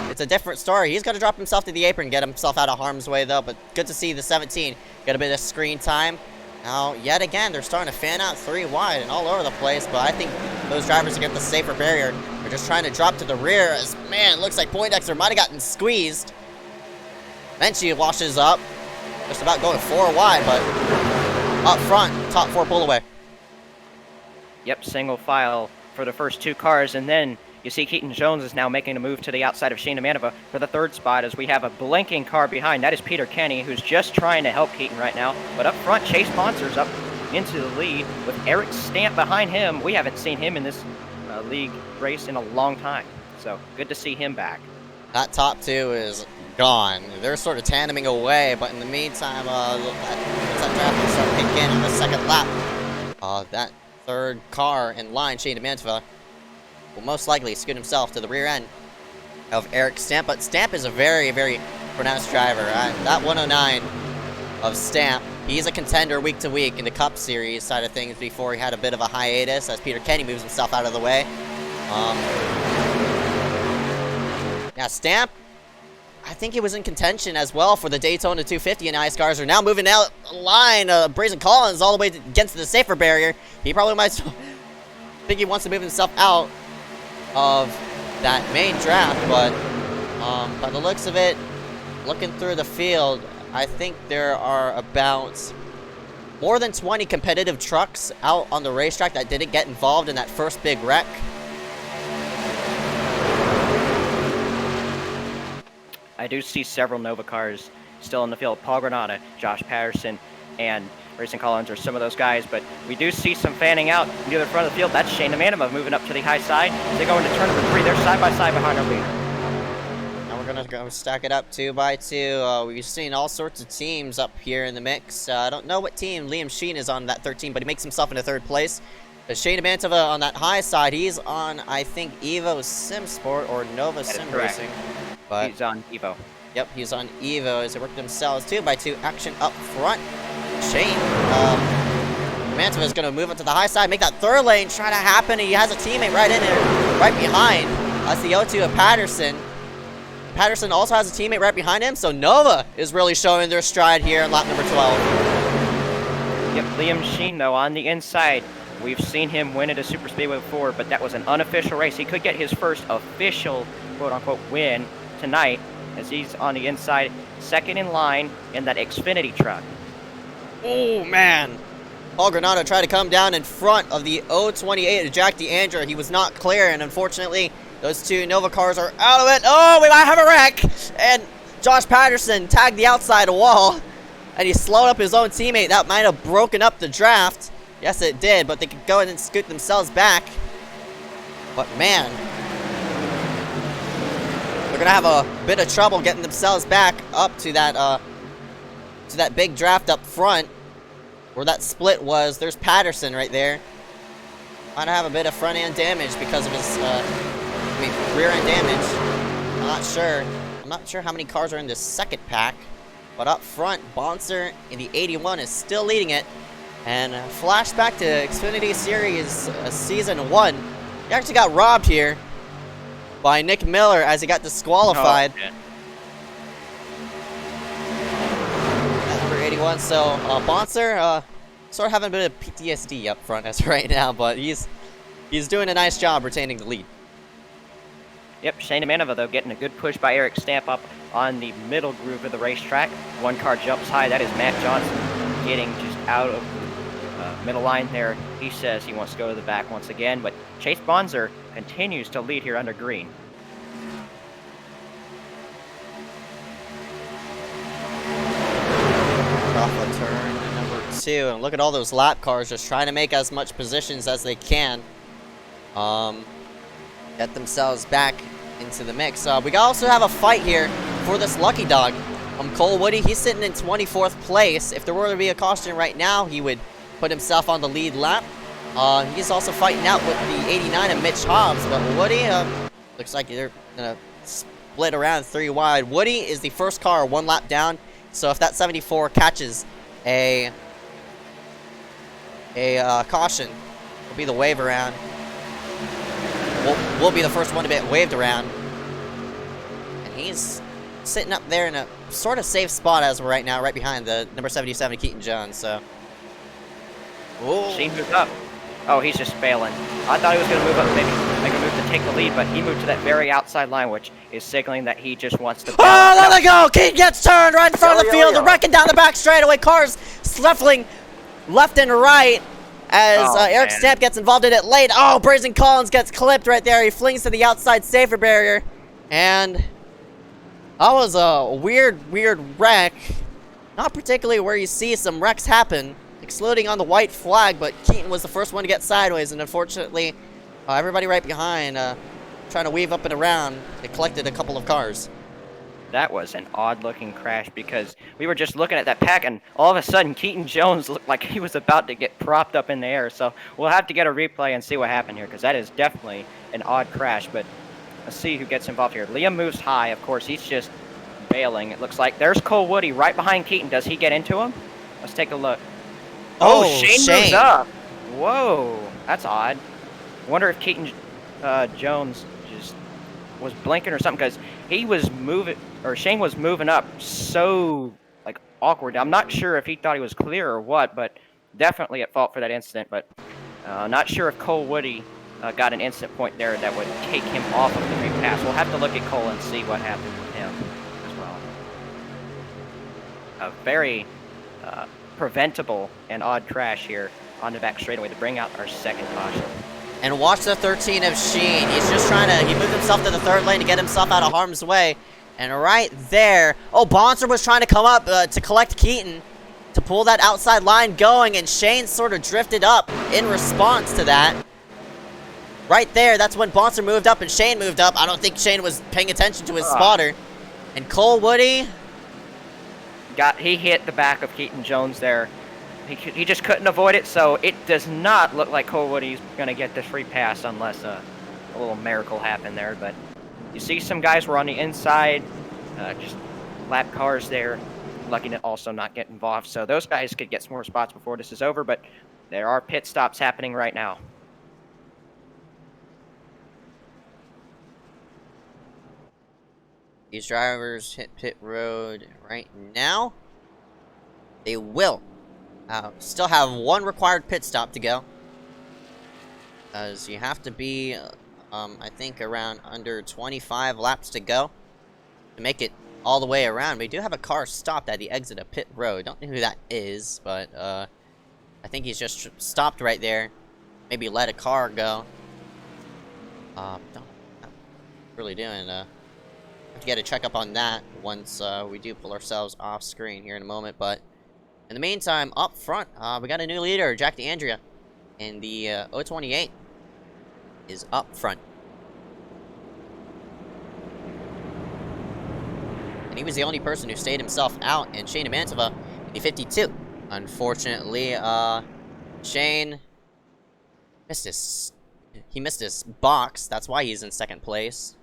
Speaker 1: it's a different story. He's got to drop himself to the apron, get himself out of harm's way, though, but good to see the 17 get a bit of screen time. Now, yet again, they're starting to fan out 3 wide and all over the place, but I think those drivers against the safer barrier are just trying to drop to the rear as, man, it looks like Poindexter might have gotten squeezed. Menchie washes up, just about going 4 wide, but up front, top 4 pull away.
Speaker 4: Yep, single file for the first 2 cars, and then you see Keaton Jones is now making a move to the outside of Shane Manova for the 3rd spot as we have a blinking car behind. That is Peter Kenny, who's just trying to help Keaton right now. But up front, Chase Bonser's up into the lead with Eric Stamp behind him. We haven't seen him in this league race in a long time, so good to see him back.
Speaker 1: That top 2 is gone. They're sort of tandeming away, but in the meantime, that draft will start kicking in on the 2nd lap. That 3rd car in line, Shane Manova, will most likely scoot himself to the rear end of Eric Stamp, but Stamp is a very, very pronounced driver. That 109 of Stamp, he's a contender week to week in the Cup Series side of things before he had a bit of a hiatus as Peter Kenny moves himself out of the way. Yeah, Stamp, I think he was in contention as well for the Daytona 250, and iSCARs are now moving out line. Brazen Collins all the way against the safer barrier. He probably might think he wants to move himself out of that main draft, but by the looks of it, looking through the field, I think there are about more than 20 competitive trucks out on the racetrack that didn't get involved in that first big wreck.
Speaker 4: I do see several Nova cars still in the field. Paul Granada, Josh Patterson, and Racing Collins are some of those guys, but we do see some fanning out near the front of the field. That's Shane Manova moving up to the high side. They go into turn number 3. They're side by side behind our leader.
Speaker 1: Now we're gonna go stack it up 2 by 2. We've seen all sorts of teams up here in the mix. I don't know what team Liam Sheen is on that 13, but he makes himself into 3rd place. Shane Manova on that high side, he's on, I think, Evo Sim Sport or Nova Sim Racing. But
Speaker 4: he's on Evo.
Speaker 1: Yep, he's on Evo as they work themselves 2 by 2 action up front. Shane Manova is going to move up to the high side, make that 3rd lane try to happen. He has a teammate right in there, right behind. That's the O2 of Patterson. Patterson also has a teammate right behind him, so Nova is really showing their stride here in lap number 12.
Speaker 4: Yep, Liam Sheen, though, on the inside. We've seen him win at a Superspeedway before, but that was an unofficial race. He could get his first official, quote-unquote, win tonight as he's on the inside, 2nd in line in that Xfinity truck.
Speaker 1: Oh, man. Paul Granado tried to come down in front of the 028 of Jack DeAndre. He was not clear, and unfortunately, those 2 Nova cars are out of it. Oh, we might have a wreck. And Josh Patterson tagged the outside wall, and he slowed up his own teammate. That might have broken up the draft. Yes, it did, but they could go ahead and scoot themselves back. But, man, they're going to have a bit of trouble getting themselves back up to that big draft up front where that split was. There's Patterson right there. Might have a bit of front-end damage because of his, rear-end damage. I'm not sure how many cars are in this 2nd pack. But up front, Bonser in the 81 is still leading it. And flashback to Xfinity Series Season 1. He actually got robbed here by Nick Miller as he got disqualified.
Speaker 4: Oh,
Speaker 1: At number 81. So, Bonser, sort of having a bit of PTSD up front as right now, but he's doing a nice job retaining the lead.
Speaker 4: Yep, Shane Manova, though, getting a good push by Eric Stamp up on the middle groove of the racetrack. One car jumps high. That is Matt Johnson getting just out of the middle line there. He says he wants to go to the back once again, but Chase Bonser continues to lead here under green.
Speaker 1: Off of turn number 2, and look at all those lap cars just trying to make as much positions as they can. Get themselves back into the mix. We also have a fight here for this lucky dog. Cole Woody, he's sitting in 24th place. If there were to be a caution right now, he would put himself on the lead lap. He's also fighting out with the 89 of Mitch Hobbs, but Woody, looks like they're gonna split around 3 wide. Woody is the first car 1 lap down, so if that 74 catches a caution, it'll be the wave around. We'll be the first one to get waved around. And he's sitting up there in a sort of safe spot as of right now, right behind the number 77 Keaton Jones, so. Whoa.
Speaker 4: Shane moved up. Oh, he's just failing. I thought he was going to move up, maybe make a move to take the lead, but he moved to that very outside line, which is signaling that he just wants to.
Speaker 1: Oh, there they go! Keaton gets turned right in front of the field, wrecking down the back straightaway. Cars shuffling left and right as Eric Stamp gets involved in it late. Oh, Brazen Collins gets clipped right there. He flings to the outside safer barrier, and that was a weird wreck. Not particularly where you see some wrecks happen, exploding on the white flag, but Keaton was the first one to get sideways, and unfortunately, everybody right behind trying to weave up and around, it collected a couple of cars.
Speaker 4: That was an odd-looking crash because we were just looking at that pack, and all of a sudden, Keaton Jones looked like he was about to get propped up in the air. So we'll have to get a replay and see what happened here, because that is definitely an odd crash. But let's see who gets involved here. Liam moves high. Of course, he's just bailing. It looks like there's Cole Woody right behind Keaton. Does he get into him? Let's take a look. Oh, Shane moves up. Whoa, that's odd. Wonder if Keaton Jones just was blinking or something, because he was moving, or Shane was moving up so like awkward. I'm not sure if he thought he was clear or what, but definitely at fault for that incident. But not sure if Cole Woody got an instant point there that would take him off of the repass. We'll have to look at Cole and see what happened with him as well. A very preventable and odd crash here on the back straightaway to bring out our second caution.
Speaker 1: And watch the 13 of Sheen. He's just trying to, he moved himself to the third lane to get himself out of harm's way. And right there, oh, Bonser was trying to come up to collect Keaton to pull that outside line going, and Shane sort of drifted up in response to that. Right there, that's when Bonser moved up and Shane moved up. I don't think Shane was paying attention to his spotter. And Cole Woody,
Speaker 4: he hit the back of Keaton Jones there. He just couldn't avoid it, so it does not look like Cole Woody's going to get the free pass unless a little miracle happened there. But you see some guys were on the inside, just lap cars there, lucky to also not get involved. So those guys could get some more spots before this is over, but there are pit stops happening right now.
Speaker 1: these drivers hit pit road right now. They will still have one required pit stop to go, as you have to be, I think, around under 25 laps to go to make it all the way around. We do have a car stopped at the exit of pit road. Don't know who that is, but I think he's just stopped right there. Maybe let a car go. Not really doing. Have to get a checkup on that once we do pull ourselves off screen here in a moment. But in the meantime, up front, we got a new leader, Jack DeAndrea, and the 028 is up front. And he was the only person who stayed himself out, and Shane Mantova in the 52. Unfortunately, Shane missed his box. That's why he's in second place.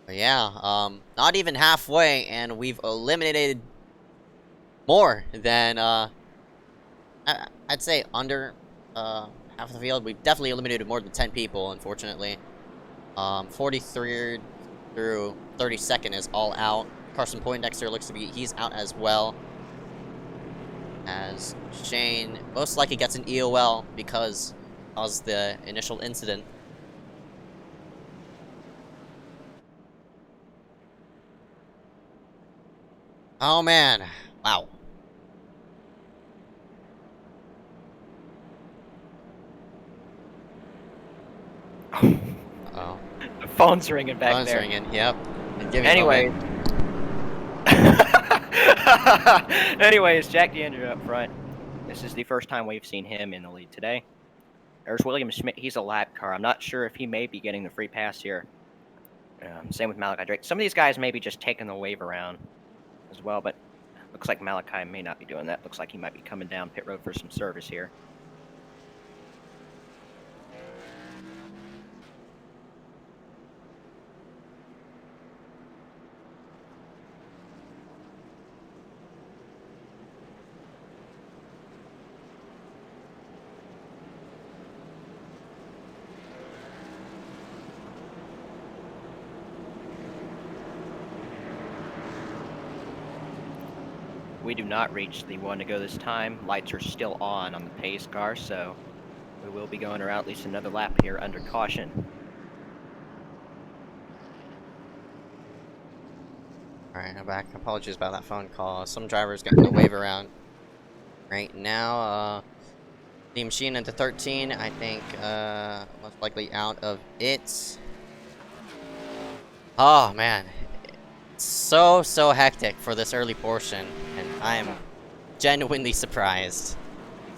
Speaker 1: But yeah, not even halfway, and we've eliminated more than I'd say under half of the field. We definitely eliminated more than 10 people, unfortunately. 43rd through 32nd is all out. Carson Poindexter looks to be, he's out as well. As Shane most likely gets an EOL because of the initial incident. Oh man, wow. Oh,
Speaker 4: The phone's ringing back
Speaker 1: phone's
Speaker 4: there.
Speaker 1: ringing. Yep. And give me a
Speaker 4: Anyway.
Speaker 1: moment.
Speaker 4: Anyways, Jack DeAndrea up front. This is the first time we've seen him in the lead today. There's William Schmidt. He's a lap car. I'm not sure if he may be getting the free pass here. Same with Malachi Drake. Some of these guys may be just taking the wave around as well, but looks like Malachi may not be doing that. Looks like he might be coming down pit road for some service here. We do not reach the one to go this time. Lights are still on the pace car, so we will be going around at least another lap here under caution.
Speaker 1: Alright, I'm back. Apologies about that phone call. Some drivers getting the wave around right now. Team Machine into 13, I think, most likely out of it. Oh, man. It's so hectic for this early portion, and I'm genuinely surprised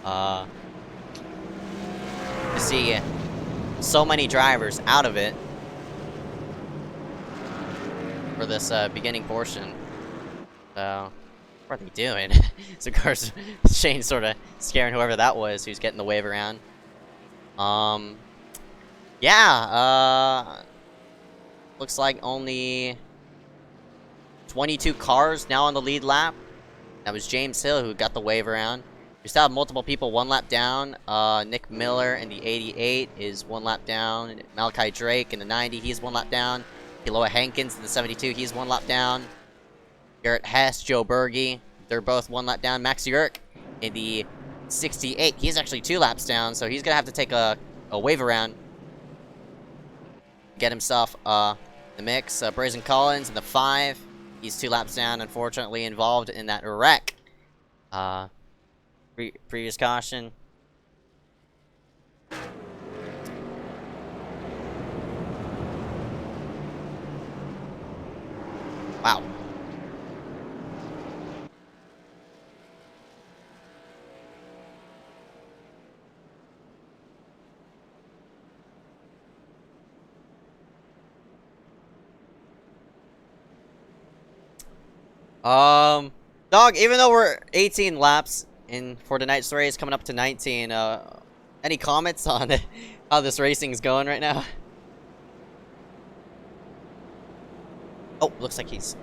Speaker 1: to see so many drivers out of it for this beginning portion. So, what are they doing? So, of course, Shane's sort of scaring whoever that was who's getting the wave around. Yeah, looks like only 22 cars now on the lead lap. That was James Hill who got the wave around. We still have multiple people one lap down. Nick Miller in the 88 is one lap down. Malachi Drake in the 90, he's one lap down. Eloa Hankins in the 72, he's one lap down. Garrett Hess, Joe Berge, they're both one lap down. Max Yerk in the 68, he's actually 2 laps down, so he's gonna have to take a wave around. Get himself the mix. Brazen Collins in the 5. He's 2 laps down, unfortunately involved in that wreck. Previous caution. Wow. Dog, even though we're 18 laps in for tonight's race, coming up to 19, any comments on how this racing's going right now? Oh, looks like he's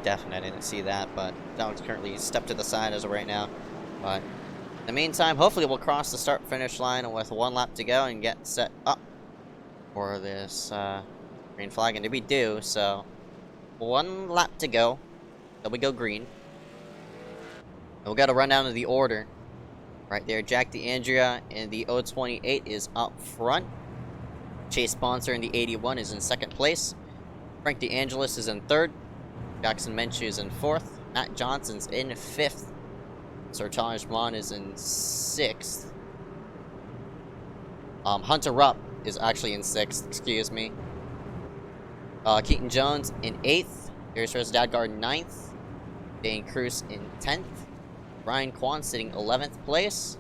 Speaker 1: definite. I didn't see that, but Dog's currently stepped to the side as of right now. But in the meantime, hopefully we'll cross the start-finish line with 1 lap to go and get set up for this green flag, and we do, so 1 lap to go. Then we go green. And we'll get a rundown of the order. Right there, Jack DeAndrea in the 028 is up front. Chase Sponsor in the 81 is in 2nd place. Frank DeAngelis is in 3rd. Jackson Menchie is in 4th. Matt Johnson's in 5th. Sir Taj Mon is in 6th. Hunter Rupp is actually in 6th, excuse me. Keaton Jones in 8th. Here's Dadgard 9th. Dane Cruz in 10th. Ryan Kwan sitting 11th place.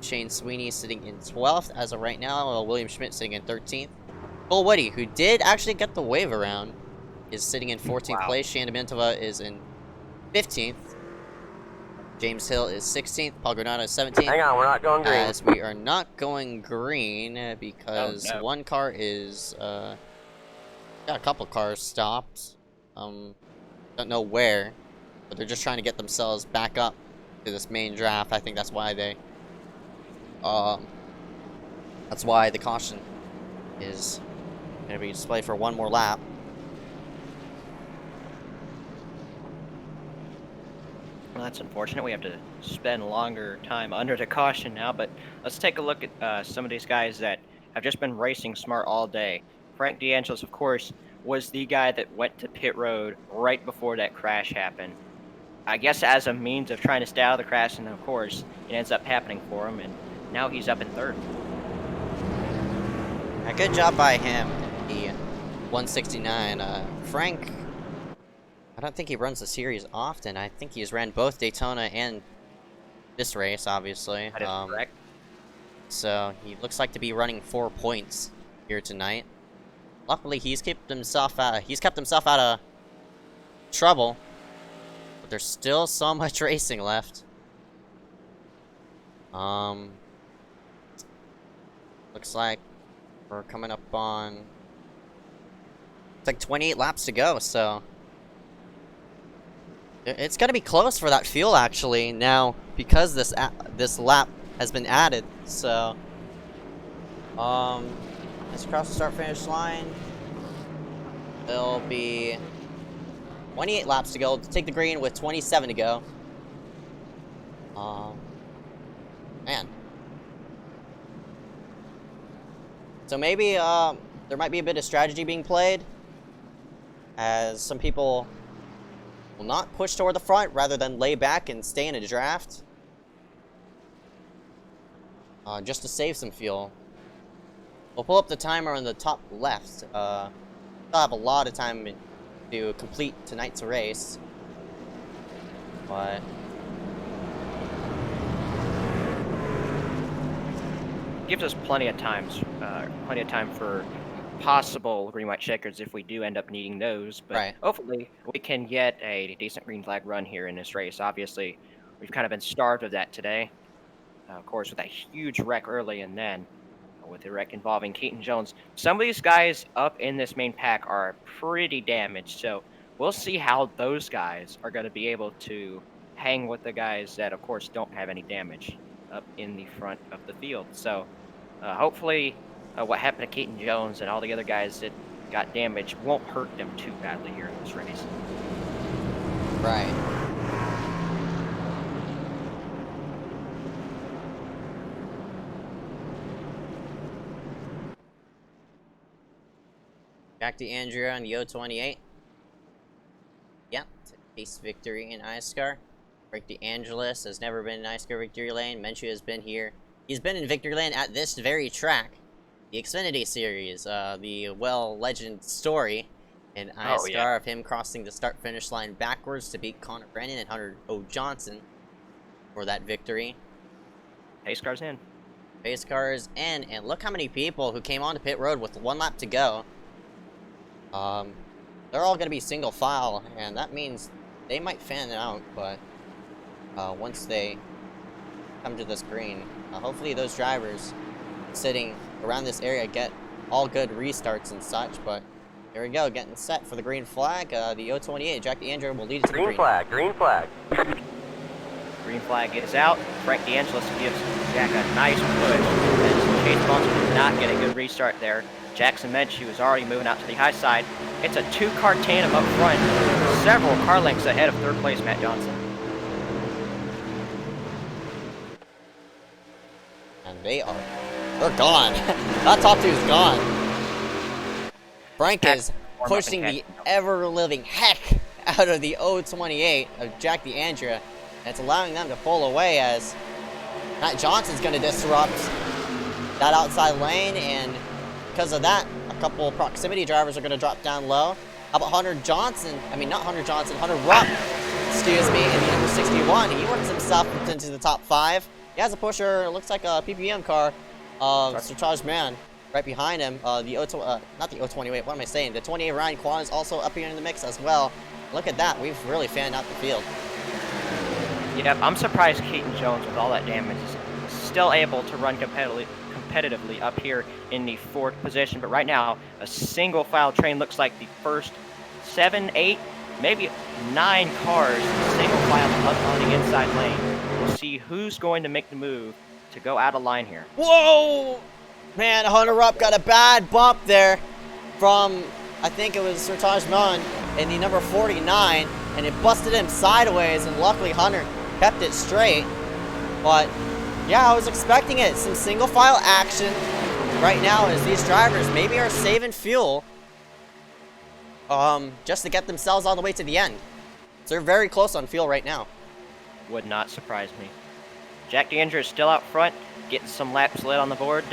Speaker 1: Shane Sweeney sitting in 12th as of right now, while William Schmidt sitting in 13th. Bull Woody, who did actually get the wave around, is sitting in 14th place. Shanda Mintova is in 15th. James Hill is 16th. Paul Granado is 17th.
Speaker 3: Hang on, we're not going green.
Speaker 1: As we are not going green because one car is, got a couple cars stopped. Don't know where, but they're just trying to get themselves back up to this main draft. I think that's why that's why the caution is going to be displayed for one more lap.
Speaker 4: Well, that's unfortunate. We have to spend longer time under the caution now, but let's take a look at some of these guys that have just been racing smart all day. Frank DeAngelis, of course, was the guy that went to pit road right before that crash happened. I guess as a means of trying to stay out of the crash, and of course, it ends up happening for him, and now he's up in third.
Speaker 1: A good job by him, the 169. Frank, I don't think he runs the series often. I think he's ran both Daytona and this race, obviously.
Speaker 4: That is correct.
Speaker 1: So he looks like to be running 4 points here tonight. Luckily, he's kept himself out of trouble. But there's still so much racing left. Looks like we're coming up on, it's like 28 laps to go, so it's gonna be close for that fuel actually now, because this lap has been added. So let's cross the start finish line. It'll be 28 laps to go to take the green with 27 to go. Man. So maybe there might be a bit of strategy being played, as some people will not push toward the front rather than lay back and stay in a draft, just to save some fuel. We'll pull up the timer on the top left. Still have a lot of time to complete tonight's race, but
Speaker 4: Gives us plenty of time for possible green white checkers if we do end up needing those. But
Speaker 1: right.
Speaker 4: Hopefully we can get a decent green flag run here in this race. Obviously, we've kind of been starved of that today. Of course, with that huge wreck early, and then with the wreck involving Keaton Jones. Some of these guys up in this main pack are pretty damaged, so we'll see how those guys are going to be able to hang with the guys that, of course, don't have any damage up in the front of the field. So hopefully what happened to Keaton Jones and all the other guys that got damaged won't hurt them too badly here in this race.
Speaker 1: Right. Jack DeAndrea on the O28. Yep, case victory in iSCAR. Frank DeAngelis has never been in iSCAR victory lane. Menchu has been here. He's been in victory lane at this very track. The Xfinity Series, the legend story in iSCAR of him crossing the start-finish line backwards to beat Connor Brennan and Hunter O. Johnson for that victory.
Speaker 4: Pace car's in.
Speaker 1: Pace car is in, and look how many people who came onto pit road with 1 lap to go. They're all going to be single file, and that means they might fan out, but once they come to this green, hopefully those drivers sitting around this area get all good restarts and such. But here we go, getting set for the green flag. The O28, Jack DeAndrea will lead it to the green flag.
Speaker 3: Green flag.
Speaker 4: Green flag is out. Frank DeAngelis gives Jack a nice push, as Chase Bonson did not get a good restart there. Jackson Menchu is already moving out to the high side. It's a 2-car tandem up front, several car lengths ahead of third place Matt Johnson.
Speaker 1: And they're gone. That top 2 is gone. Frank is pushing the ever-living heck out of the O28 of Jack DeAndrea. And it's allowing them to pull away, as Matt Johnson's going to disrupt that outside lane, and because of that, a couple proximity drivers are going to drop down low. How about Hunter Rupp, excuse me, in the number 61. He works himself into the top 5. He has a pusher, looks like a PPM car of Sertaj Mann right behind him. Not the O28, what am I saying? The 28 Ryan Kwan is also up here in the mix as well. Look at that, we've really fanned out the field.
Speaker 4: Yep, I'm surprised Keaton Jones, with all that damage, is still able to run competitively up here in the 4th position. But right now, a single file train looks like the first 7, 8, maybe 9 cars single file up on the inside lane. see who's going to make the move to go out of line here.
Speaker 1: Whoa! Man, Hunter Rupp got a bad bump there from, I think it was Sertaj Mun in the number 49, and it busted him sideways, and luckily Hunter kept it straight. But yeah, I was expecting it. Some single file action right now as these drivers maybe are saving fuel just to get themselves all the way to the end. So they're very close on fuel right now.
Speaker 4: Would not surprise me. Jack D'Angelo is still out front, getting some laps led on the board.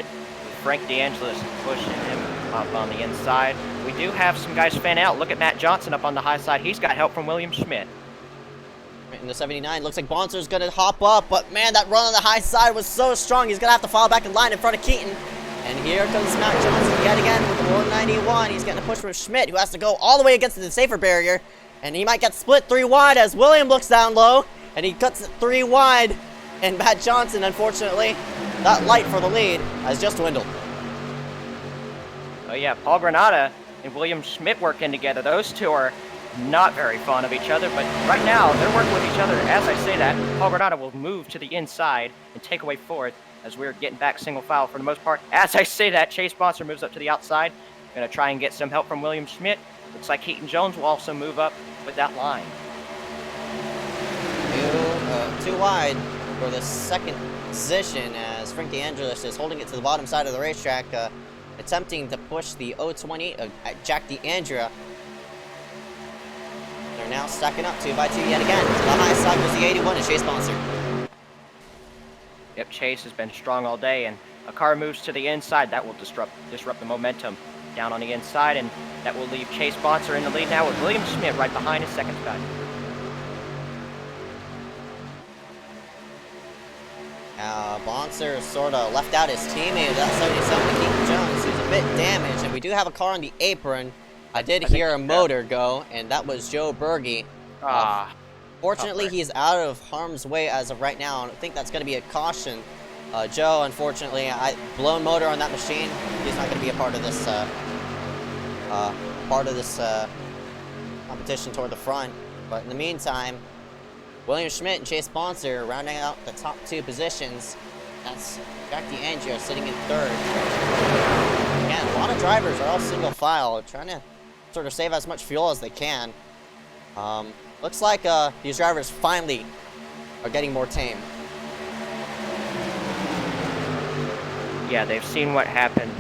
Speaker 4: Frank D'Angelo's pushing him up on the inside. We do have some guys fan out. Look at Matt Johnson up on the high side. He's got help from William Schmidt.
Speaker 1: In the 79, looks like Bonser's going to hop up, but man, that run on the high side was so strong. He's going to have to fall back in line in front of Keaton. And here comes Matt Johnson yet again with the 191. He's getting a push from Schmidt, who has to go all the way against the safer barrier. And he might get split 3 wide as William looks down low, and he cuts it 3 wide. And Matt Johnson, unfortunately, that light for the lead has just dwindled.
Speaker 4: Oh yeah, Paul Granada and William Schmidt working together. Those two are not very fond of each other, but right now they're working with each other. As I say that, Paul Granada will move to the inside and take away 4th as we're getting back single file for the most part. As I say that, Chase Bonser moves up to the outside. Going to try and get some help from William Schmidt. Looks like Keaton Jones will also move up with that line.
Speaker 1: 2 wide for the second position as Frank DeAngelis is holding it to the bottom side of the racetrack, attempting to push the 020 Jack DeAndrea. They're now stacking up 2 by 2 yet again. To the high side was the 81 and Chase Bonser.
Speaker 4: Yep, Chase has been strong all day, and a car moves to the inside. That will disrupt the momentum down on the inside, and that will leave Chase Bonser in the lead now with William Schmidt right behind his second spot.
Speaker 1: Bonser sort of left out his teammate, that 77 Keaton Jones, who's a bit damaged, and we do have a car on the apron. I did hear a motor go, and that was Joe Berge. Fortunately, he's out of harm's way as of right now, and I think that's going to be a caution. Joe, unfortunately, blown motor on that machine. He's not going to be a part of this competition toward the front. But in the meantime, William Schmidt and Chase Bonser rounding out the top 2 positions. That's Jack DeAngelo sitting in 3rd. Again, a lot of drivers are all single file, trying to sort of save as much fuel as they can. Looks like these drivers finally are getting more tame.
Speaker 4: Yeah, they've seen what happened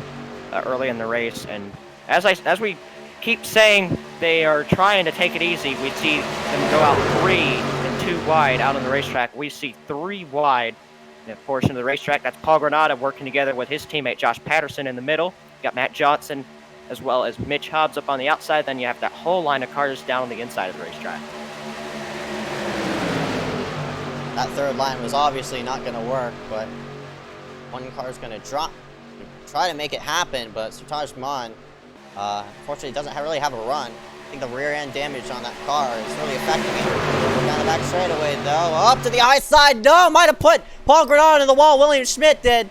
Speaker 4: early in the race, and as we keep saying, they are trying to take it easy. We see them go out 3 and 2 wide out on the racetrack. We see 3 wide in a portion of the racetrack. That's Paul Granada working together with his teammate Josh Patterson in the middle. You got Matt Johnson as well as Mitch Hobbs up on the outside. Then you have that whole line of cars down on the inside of the racetrack.
Speaker 1: That 3rd line was obviously not going to work, but one car is going to drop, try to make it happen, but Sertaj Mon, unfortunately, doesn't really have a run. I think the rear end damage on that car is really affecting him. Down the back straightaway, though. Up to the high side. No, might have put Paul Granada in the wall. William Schmidt did.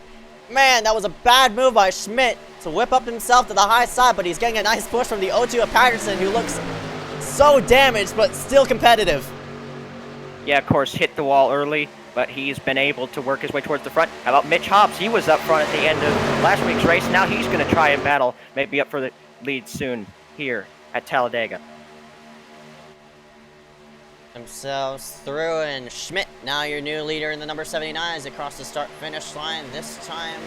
Speaker 1: Man, that was a bad move by Schmidt to whip up himself to the high side, but he's getting a nice push from the 0-2 of Patterson, who looks so damaged, but still competitive.
Speaker 4: Yeah, of course, hit the wall early, but he's been able to work his way towards the front. How about Mitch Hobbs? He was up front at the end of last week's race. Now he's going to try and battle, maybe up for the lead soon here at Talladega.
Speaker 1: Themselves through, and Schmidt, now your new leader in the number 79, is across the start-finish line, this time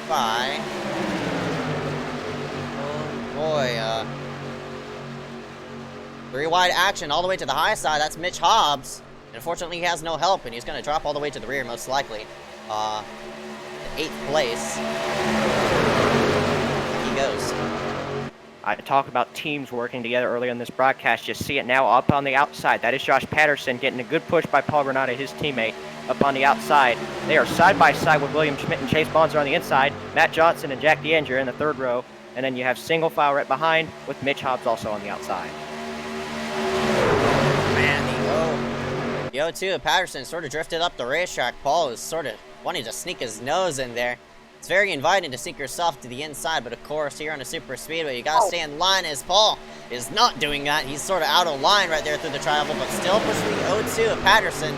Speaker 1: by, oh boy, 3 wide action all the way to the high side. That's Mitch Hobbs. And unfortunately, he has no help, and he's going to drop all the way to the rear, most likely. 8th place. He goes.
Speaker 4: I talk about teams working together earlier in this broadcast. You see it now up on the outside. That is Josh Patterson getting a good push by Paul Granada, his teammate, up on the outside. They are side by side with William Schmidt and Chase Bonser on the inside. Matt Johnson and Jack DeAngelo in the 3rd row. And then you have single file right behind with Mitch Hobbs also on the outside.
Speaker 1: Man, the 0-2 of Patterson sort of drifted up the racetrack. Paul is sort of wanting to sneak his nose in there. It's very inviting to sneak yourself to the inside, but of course, here on a Superspeedway, you gotta stay in line, as Paul is not doing that. He's sort of out of line right there through the triangle, but still pushing the 0-2 of Patterson.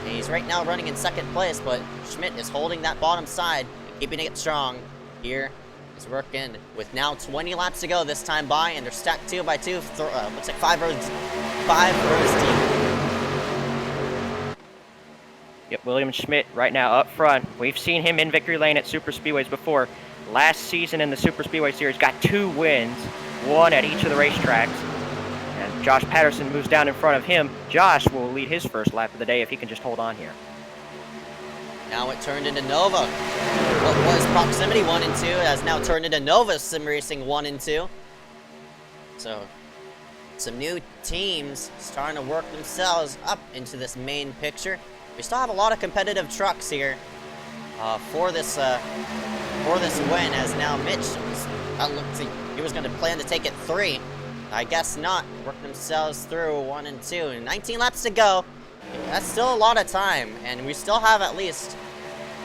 Speaker 1: And he's right now running in second place, but Schmidt is holding that bottom side, keeping it strong. Here is working with now 20 laps to go this time by, and they're stacked 2 by 2. Looks like 5 rows deep.
Speaker 4: Yep, William Schmidt right now up front. We've seen him in victory lane at Superspeedways before. Last season in the Superspeedway Series, got 2 wins, 1 at each of the racetracks. And Josh Patterson moves down in front of him. Josh will lead his first lap of the day if he can just hold on here.
Speaker 1: Now it turned into Nova. What was Proximity 1 and 2 has now turned into Nova Sim Racing 1 and 2. So, some new teams starting to work themselves up into this main picture. We still have a lot of competitive trucks here for this win. As now Mitch, looks like he was going to plan to take it 3. I guess not. Work themselves through 1 and 2. 19 laps to go. That's still a lot of time, and we still have at least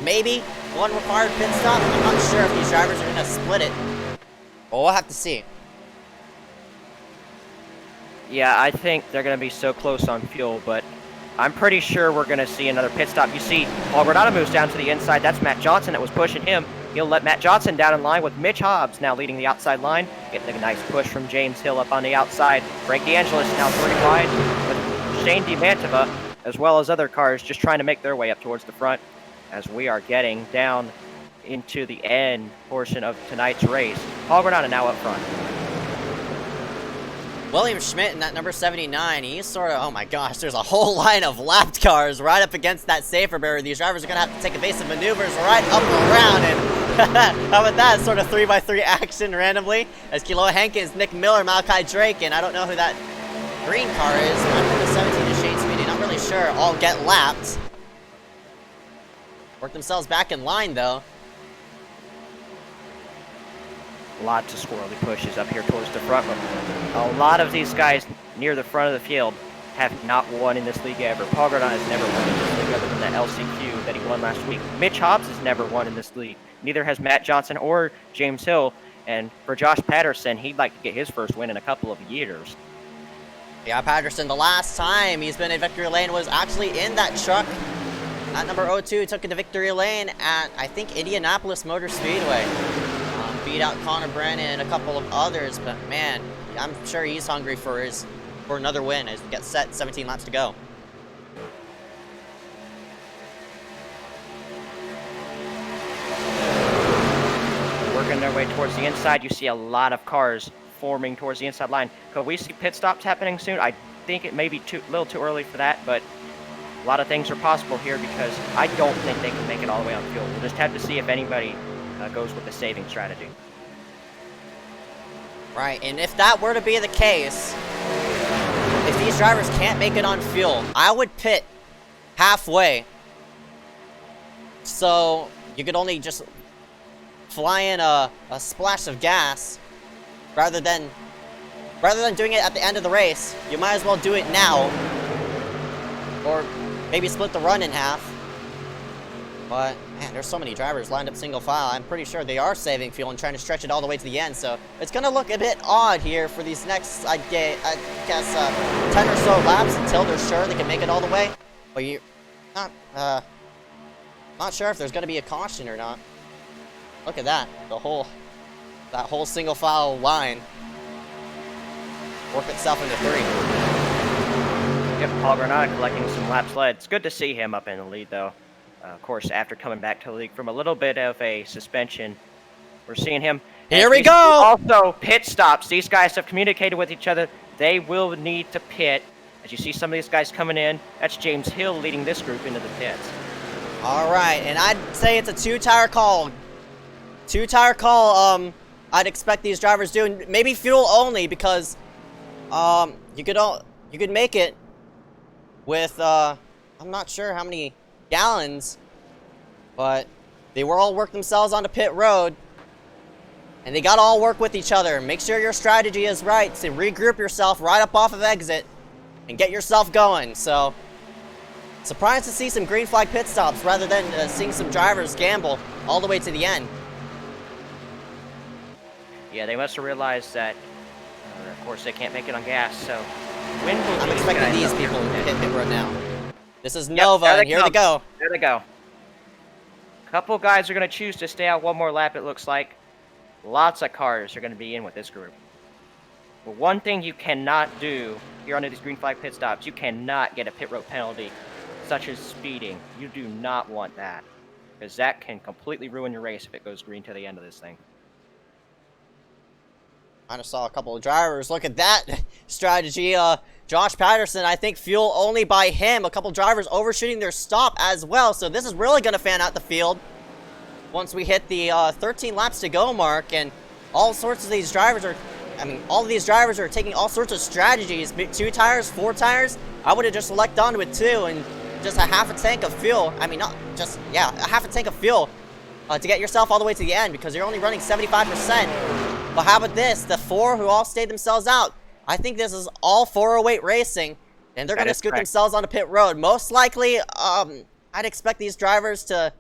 Speaker 1: maybe 1 required pit stop. I'm not sure if these drivers are going to split it, but we'll have to see.
Speaker 4: Yeah, I think they're going to be so close on fuel, but I'm pretty sure we're going to see another pit stop. You see, Paul Granado moves down to the inside. That's Matt Johnson that was pushing him. He'll let Matt Johnson down in line with Mitch Hobbs now leading the outside line. Getting a nice push from James Hill up on the outside. Frank DeAngelis now 3 wide with Shane DeMantova, as well as other cars just trying to make their way up towards the front as we are getting down into the end portion of tonight's race. Paul Granado now up front.
Speaker 1: William Schmidt in that number 79, he's sort of, oh my gosh, there's a whole line of lapped cars right up against that safer barrier. These drivers are going to have to take evasive maneuvers right up and around, and how about that sort of 3x3 action randomly, as Kilo Hankins, Nick Miller, Malachi Drake, and I don't know who that green car is. I think the 17 is Shane Speedy, not really sure, all get lapped. Work themselves back in line, though.
Speaker 4: Lots of squirrely pushes up here towards the front. But a lot of these guys near the front of the field have not won in this league ever. Paul Granado has never won in this league other than that LCQ that he won last week. Mitch Hobbs has never won in this league. Neither has Matt Johnson or James Hill. And for Josh Patterson, he'd like to get his first win in a couple of years.
Speaker 1: Yeah, Patterson, the last time he's been in victory lane was actually in that truck at number 02. Took it to victory lane at, I think, Indianapolis Motor Speedway. Beat out Connor Brennan and a couple of others, but man, I'm sure he's hungry for another win as we get set, 17 laps to go.
Speaker 4: Working their way towards the inside, you see a lot of cars forming towards the inside line. Could we see pit stops happening soon? I think it may be a little too early for that, but a lot of things are possible here because I don't think they can make it all the way on fuel. We'll just have to see if anybody goes with the saving strategy.
Speaker 1: Right, and if that were to be the case, if these drivers can't make it on fuel, I would pit halfway. So you could only just fly in a splash of gas rather than doing it at the end of the race. You might as well do it now, or maybe split the run in half. But, man, there's so many drivers lined up single file. I'm pretty sure they are saving fuel and trying to stretch it all the way to the end. So it's going to look a bit odd here for these next, I guess, 10 or so laps until they're sure they can make it all the way. But you're not sure if there's going to be a caution or not. Look at that. That whole single file line work itself into 3.
Speaker 4: Yep, Paul Granado collecting some laps led. It's good to see him up in the lead, though. Of course, after coming back to the league from a little bit of a suspension, we're seeing him.
Speaker 1: Here we go!
Speaker 4: Also, pit stops. These guys have communicated with each other. They will need to pit. As you see some of these guys coming in, that's James Hill leading this group into the pits.
Speaker 1: All right, and I'd say it's a 2-tire call. 2-tire call, I'd expect these drivers doing. Maybe fuel only because you could make it with, I'm not sure how many gallons, but they were all work themselves onto pit road, and they got to all work with each other. Make sure your strategy is right to regroup yourself right up off of exit and get yourself going. So surprised to see some green flag pit stops rather than seeing some drivers gamble all the way to the end.
Speaker 4: Yeah, they must have realized that of course they can't make it on gas, so when will
Speaker 1: I'm expecting these people to hit pit road now. This is Nova, and here they go.
Speaker 4: There they go. Couple guys are going to choose to stay out one more lap, it looks like. Lots of cars are going to be in with this group. But one thing you cannot do here under these green flag pit stops, you cannot get a pit road penalty, such as speeding. You do not want that, because that can completely ruin your race if it goes green to the end of this thing.
Speaker 1: I just saw a couple of drivers. Look at that strategy. Josh Patterson, I think fuel only by him. A couple drivers overshooting their stop as well. So this is really going to fan out the field once we hit the 13 laps to go mark. And all sorts of these drivers are, all of these drivers are taking all sorts of strategies. 2 tires, 4 tires. I would have just select on with 2 and just a half a tank of fuel. A half a tank of fuel to get yourself all the way to the end, because you're only running 75%. But how about this? The 4 who all stayed themselves out. I think this is all 408 racing, and they're going to scoot themselves onto pit road. Most likely, I'd expect these drivers to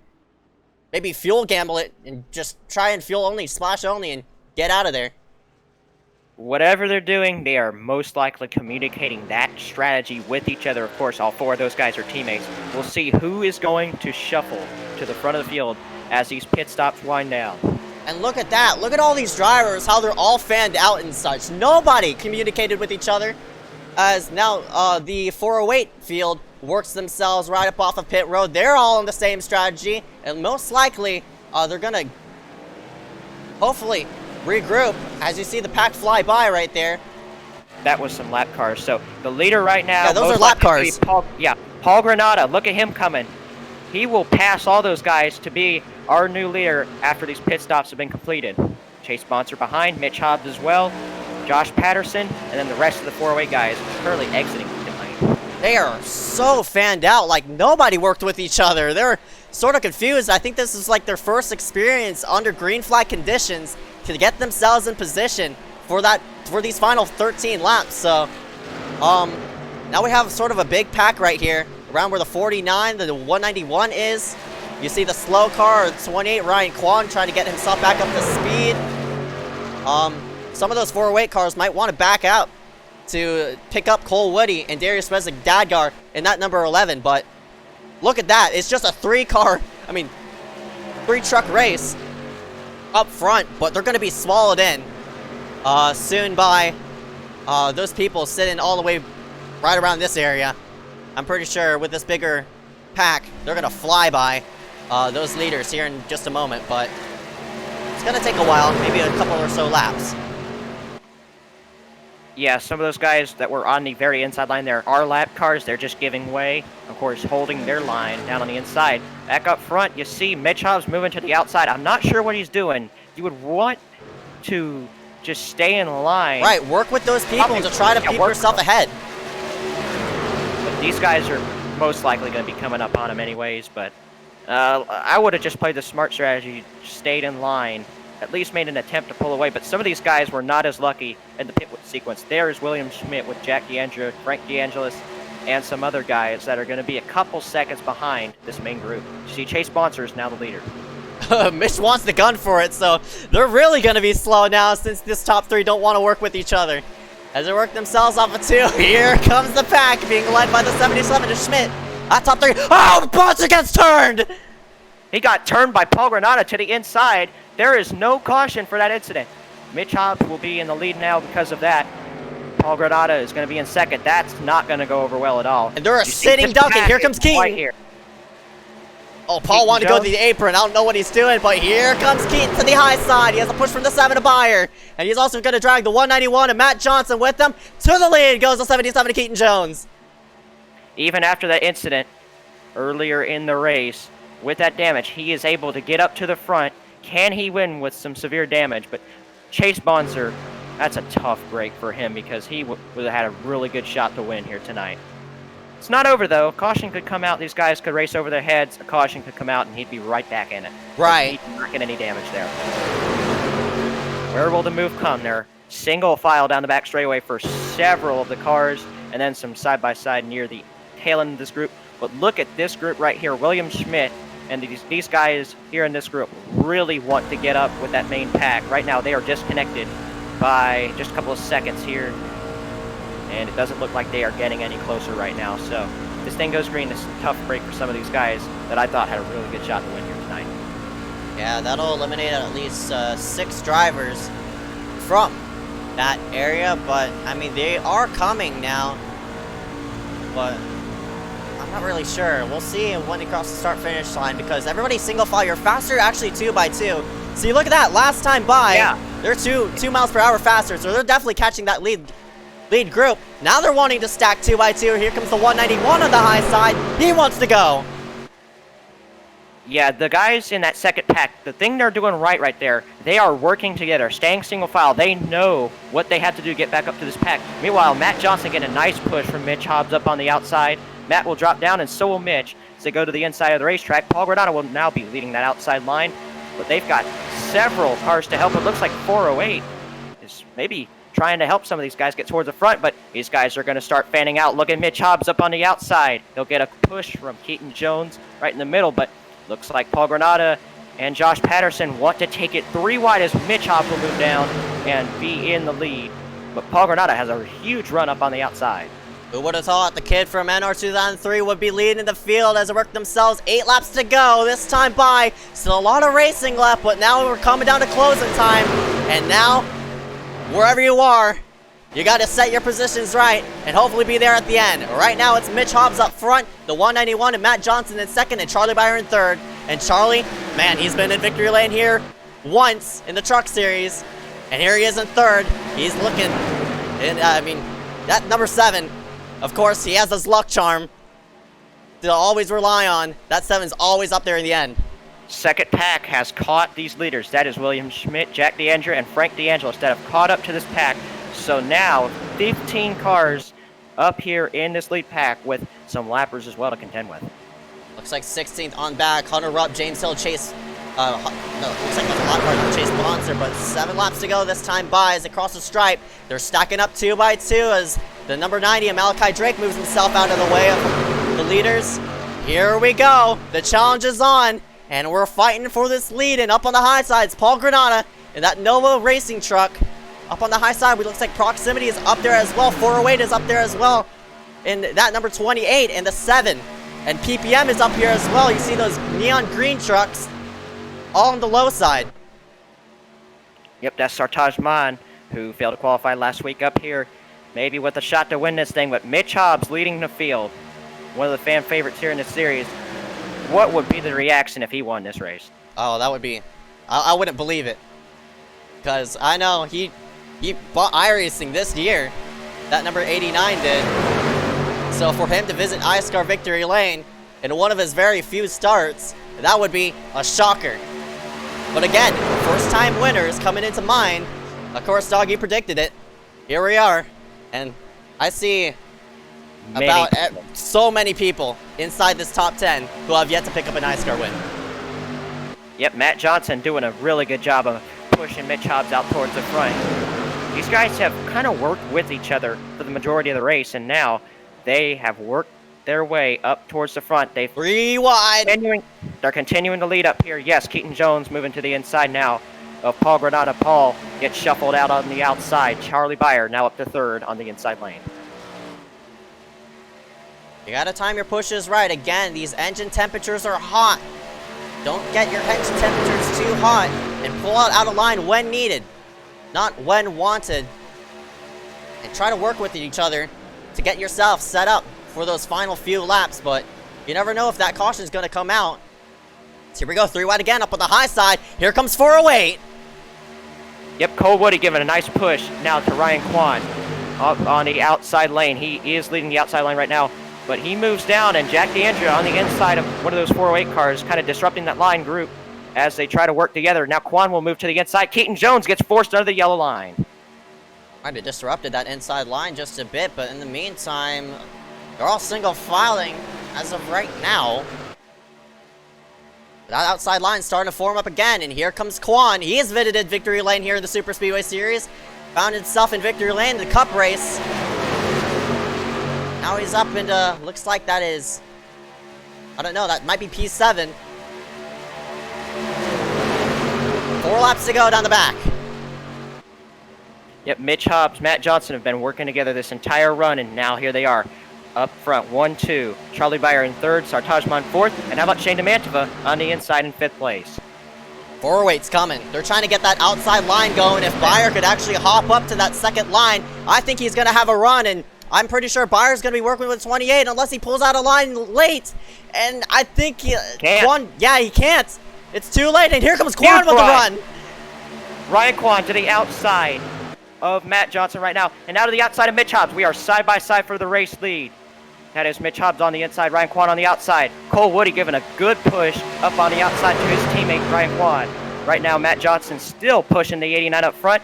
Speaker 1: maybe fuel gamble it and just try and fuel only, splash only, and get out of there.
Speaker 4: Whatever they're doing, they are most likely communicating that strategy with each other. Of course, all 4 of those guys are teammates. We'll see who is going to shuffle to the front of the field as these pit stops wind down.
Speaker 1: And look at that. Look at all these drivers, how they're all fanned out and such. Nobody communicated with each other, as now the 408 field works themselves right up off of pit road. They're all on the same strategy, and most likely they're going to hopefully regroup. As you see the pack fly by right there.
Speaker 4: That was some lap cars. So the leader right now...
Speaker 1: Yeah, those are lap cars.
Speaker 4: Paul Granada. Look at him coming. He will pass all those guys to be our new leader after these pit stops have been completed. Chase Bonser behind, Mitch Hobbs as well, Josh Patterson, and then the rest of the 408 guys currently exiting the pit lane.
Speaker 1: They are so fanned out, like nobody worked with each other. They're sort of confused. I think this is like their first experience under green flag conditions to get themselves in position for these final 13 laps. So, now we have sort of a big pack right here, around where the 49, the 191 is. You see the slow car, 28, Ryan Kwan, trying to get himself back up to speed. Some of those 408 cars might want to back out to pick up Cole Woody and Darius Mesnick-Dadgar in that number 11, but look at that. It's just a 3-truck race up front, but they're going to be swallowed in soon by those people sitting all the way right around this area. I'm pretty sure with this bigger pack, they're going to fly by those leaders here in just a moment, but it's going to take a while, maybe a couple or so laps.
Speaker 4: Yeah, some of those guys that were on the very inside line there are lap cars. They're just giving way, of course, holding their line down on the inside. Back up front, you see Mitch Hobbs moving to the outside. I'm not sure what he's doing. You would want to just stay in line.
Speaker 1: Right, work with those people to try to keep yourself ahead.
Speaker 4: But these guys are most likely going to be coming up on him anyways, but I would have just played the smart strategy, stayed in line, at least made an attempt to pull away, but some of these guys were not as lucky in the pit sequence. There is William Schmidt with Jack DeAngelo, Frank DeAngelis, and some other guys that are going to be a couple seconds behind this main group. You see Chase Bonser is now the leader.
Speaker 1: Mitch wants the gun for it, so they're really going to be slow now since this top 3 don't want to work with each other. As they work themselves off of 2, here comes the pack being led by the 77 to Schmidt. At top 3, oh, Bonser gets turned!
Speaker 4: He got turned by Paul Granada to the inside. There is no caution for that incident. Mitch Hobbs will be in the lead now because of that. Paul Granada is going to be in second. That's not going to go over well at all.
Speaker 1: And they're a sitting duck, and here comes Keaton.
Speaker 4: Right here.
Speaker 1: Oh, Paul wanted to go to the apron. I don't know what he's doing, but here comes Keaton to the high side. He has a push from the 7 to Beyer. And he's also going to drag the 191 and Matt Johnson with them. To the lead goes the 77 to Keaton Jones.
Speaker 4: Even after that incident earlier in the race, with that damage, he is able to get up to the front. Can he win with some severe damage? But Chase Bonser, that's a tough break for him because he would have had a really good shot to win here tonight. It's not over, though. Caution could come out. These guys could race over their heads. A caution could come out, and he'd be right back in it.
Speaker 1: Right.
Speaker 4: He'd not get any damage there. Where will the move come? They're single file down the back straightaway for several of the cars, and then some side-by-side near the tail end of this group. But look at this group right here. William Schmidt and these guys here in this group really want to get up with that main pack. Right now, they are disconnected by just a couple of seconds here. And it doesn't look like they are getting any closer right now. So this thing goes green, it's a tough break for some of these guys that I thought had a really good shot to win here tonight.
Speaker 1: Yeah, that'll eliminate at least 6 drivers from that area, but I mean, they are coming now, but I'm not really sure. We'll see when they cross the start-finish line, because everybody's single file. You're faster actually 2 by 2. See, look at that. Last time by, they're 2 miles per hour faster, so they're definitely catching that lead group. Now they're wanting to stack 2 by 2. Here comes the 191 on the high side. He wants to go.
Speaker 4: Yeah, the guys in that second pack, the thing they're doing right there, they are working together, staying single file. They know what they have to do to get back up to this pack. Meanwhile, Matt Johnson getting a nice push from Mitch Hobbs up on the outside. Matt will drop down, and so will Mitch as they go to the inside of the racetrack. Paul Granado will now be leading that outside line, but they've got several cars to help. It looks like 408 is maybe trying to help some of these guys get towards the front, but these guys are going to start fanning out. Look at Mitch Hobbs up on the outside. He'll get a push from Keaton Jones right in the middle, but looks like Paul Granada and Josh Patterson want to take it 3 wide as Mitch Hobbs will move down and be in the lead. But Paul Granada has a huge run up on the outside.
Speaker 1: Who would have thought the kid from NR 2003 would be leading the field as they work themselves? 8 laps to go, this time by. Still a lot of racing left, but now we're coming down to closing time. And now, wherever you are, you got to set your positions right and hopefully be there at the end. Right now, it's Mitch Hobbs up front, the 191, and Matt Johnson in second, and Charlie Byer in third. And Charlie, man, he's been in victory lane here once in the Truck Series, and here he is in third. He's looking, that number 7, of course, he has this luck charm to always rely on. That 7's always up there in the end.
Speaker 4: Second pack has caught these leaders. That is William Schmidt, Jack DeAndre, and Frank D'Angelo that have caught up to this pack. So now, 15 cars up here in this lead pack with some lappers as well to contend with.
Speaker 1: Looks like 16th on back. Hunter Rupp, James Hill, Chase. No, looks like there's a lot more Chase Bonser, but 7 laps to go this time by as they cross the stripe. They're stacking up 2 by 2 as the number 90 and Malachi Drake moves himself out of the way of the leaders. Here we go. The challenge is on, and we're fighting for this lead. And up on the high side, it's Paul Granada in that Nova racing truck. Up on the high side, it looks like Proximity is up there as well. 408 is up there as well. And that number 28 and the 7. And PPM is up here as well. You see those neon green trucks all on the low side.
Speaker 4: Yep, that's Sartaj Maan, who failed to qualify last week up here. Maybe with a shot to win this thing, but Mitch Hobbs leading the field. One of the fan favorites here in this series. What would be the reaction if he won this race?
Speaker 1: Oh, that would be... I wouldn't believe it. Because I know he bought iRacing this year. That number 89 did. So for him to visit iSCAR Victory Lane in one of his very few starts, that would be a shocker. But again, first-time winners coming into mind. Of course, Doggy predicted it. Here we are. And I see about so many people inside this top 10 who have yet to pick up an iSCAR win.
Speaker 4: Yep, Matt Johnson doing a really good job of pushing Mitch Hobbs out towards the front. These guys have kind of worked with each other for the majority of the race, and now they have worked their way up towards the front. They're continuing to lead up here. Yes, Keaton Jones moving to the inside now of Paul Granada. Paul gets shuffled out on the outside. Charlie Byer now up to third on the inside lane.
Speaker 1: You gotta time your pushes right. Again, these engine temperatures are hot. Don't get your engine temperatures too hot and pull out of line when needed, not when wanted. And try to work with each other to get yourself set up for those final few laps, but you never know if that caution is going to come out. So here we go, 3 wide again, up on the high side. Here comes 408.
Speaker 4: Yep, Cole Woody giving a nice push now to Ryan Kwan up on the outside lane. He is leading the outside lane right now, but he moves down, and Jack DeAndrea on the inside of one of those 408 cars, kind of disrupting that line group as they try to work together. Now Kwan will move to the inside. Keaton Jones gets forced under the yellow line.
Speaker 1: Might have disrupted that inside line just a bit, but in the meantime, they're all single filing as of right now. That outside line starting to form up again, and here comes Kwan. He has visited victory lane here in the Superspeedway Series. Found himself in victory lane in the Cup race. Now he's up into, looks like that is, I don't know, that might be P7. 4 laps to go down the back.
Speaker 4: Yep, Mitch Hobbs, Matt Johnson have been working together this entire run, and now here they are. Up front, 1-2. Charlie Bayer in third, Sartajman fourth, and how about Shane Demantova on the inside in fifth place?
Speaker 1: 408's coming. They're trying to get that outside line going. If Bayer could actually hop up to that second line, I think he's going to have a run, and I'm pretty sure Bayer's going to be working with 28 unless he pulls out a line late. And I think he can't. He can't. It's too late, and here comes Quan with the run.
Speaker 4: Ryan Quan to the outside of Matt Johnson right now, and now to the outside of Mitch Hobbs. We are side by side for the race lead. That is Mitch Hobbs on the inside, Ryan Quan on the outside. Cole Woody giving a good push up on the outside to his teammate, Ryan Quan. Right now, Matt Johnson still pushing the 89 up front.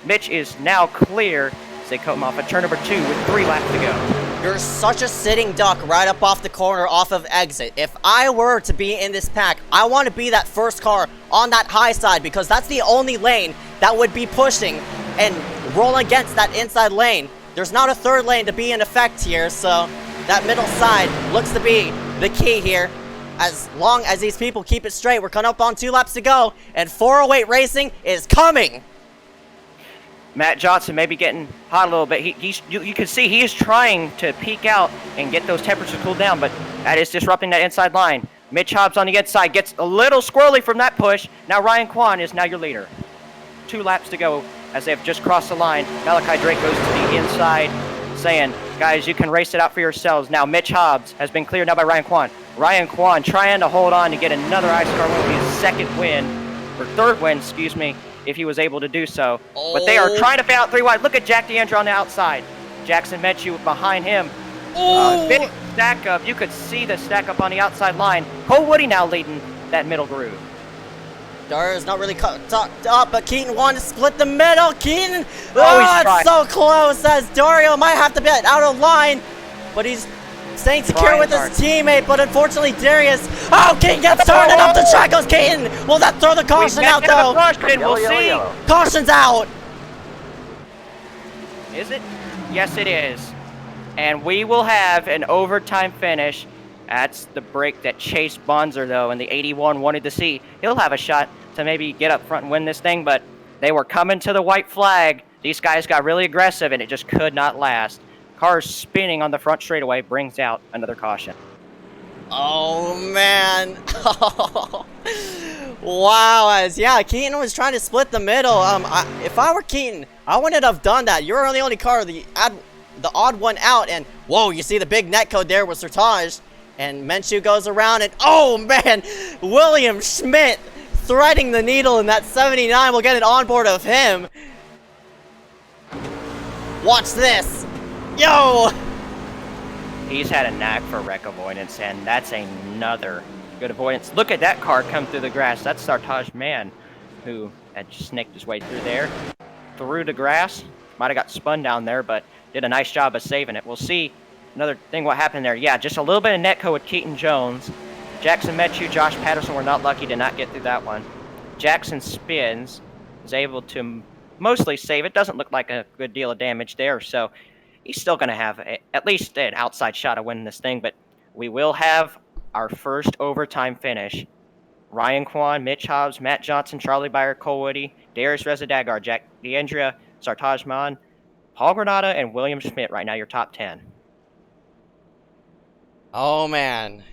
Speaker 4: Mitch is now clear as they come off of turn number 2 with 3 laps to go.
Speaker 1: You're such a sitting duck right up off the corner off of exit. If I were to be in this pack, I want to be that first car on that high side because that's the only lane that would be pushing and roll against that inside lane. There's not a third lane to be in effect here, so that middle side looks to be the key here. As long as these people keep it straight, we're coming up on 2 laps to go, and 408 Racing is coming.
Speaker 4: Matt Johnson may be getting hot a little bit. You can see he is trying to peek out and get those temperatures cooled down, but that is disrupting that inside line. Mitch Hobbs on the inside gets a little squirrely from that push. Now Ryan Quan is now your leader. 2 laps to go as they've just crossed the line. Malachi Drake goes to the inside, saying, guys, you can race it out for yourselves. Now Mitch Hobbs has been cleared now by Ryan Quan. Ryan Quan trying to hold on to get another iSCAR win, his second win, or third win, excuse me, if he was able to do so. But they are trying to fan out 3 wide. Look at Jack DeAndre on the outside. Jackson Metchu behind him. Big stack up. You could see the stack up on the outside line. Cole Woody now leading that middle groove.
Speaker 1: Dara's not really tucked up, but Keaton wanted to split the middle. Keaton,
Speaker 4: he's
Speaker 1: it's so close as Dario might have to be out of line, but he's staying secure with his teammate, but unfortunately Darius, Keaton gets turned and off the track goes Keaton. Will that throw the caution out though?
Speaker 4: We'll see.
Speaker 1: Caution's out.
Speaker 4: Is it? Yes, it is. And we will have an overtime finish. That's the break that Chase Bonzer, though, and the 81 wanted to see. He'll have a shot to maybe get up front and win this thing, but they were coming to the white flag. These guys got really aggressive, and it just could not last. Cars spinning on the front straightaway brings out another caution.
Speaker 1: Oh, man. Wow. Yeah, Keaton was trying to split the middle. If I were Keaton, I wouldn't have done that. You're the only car, the odd one out, and whoa, you see the big netcode there with Sertage. And Menchu goes around, and oh man, William Schmidt threading the needle in that 79. We'll get an onboard of him. Watch this. Yo!
Speaker 4: He's had a knack for wreck avoidance, and that's another good avoidance. Look at that car come through the grass. That's Sartaj Man, who had snaked his way through there. Through the grass. Might have got spun down there, but did a nice job of saving it. We'll see. Another thing what happened there. Yeah, just a little bit of netcode with Keaton Jones. Jackson Metchu, Josh Patterson were not lucky to not get through that one. Jackson spins, is able to mostly save it. Doesn't look like a good deal of damage there, so he's still going to have at least an outside shot of winning this thing, but we will have our first overtime finish. Ryan Quan, Mitch Hobbs, Matt Johnson, Charlie Bayer, Cole Woody, Darius Rezadagar, Jack DeAndrea, Sartaj Man, Paul Granada, and William Schmidt right now, your top 10.
Speaker 1: Oh man,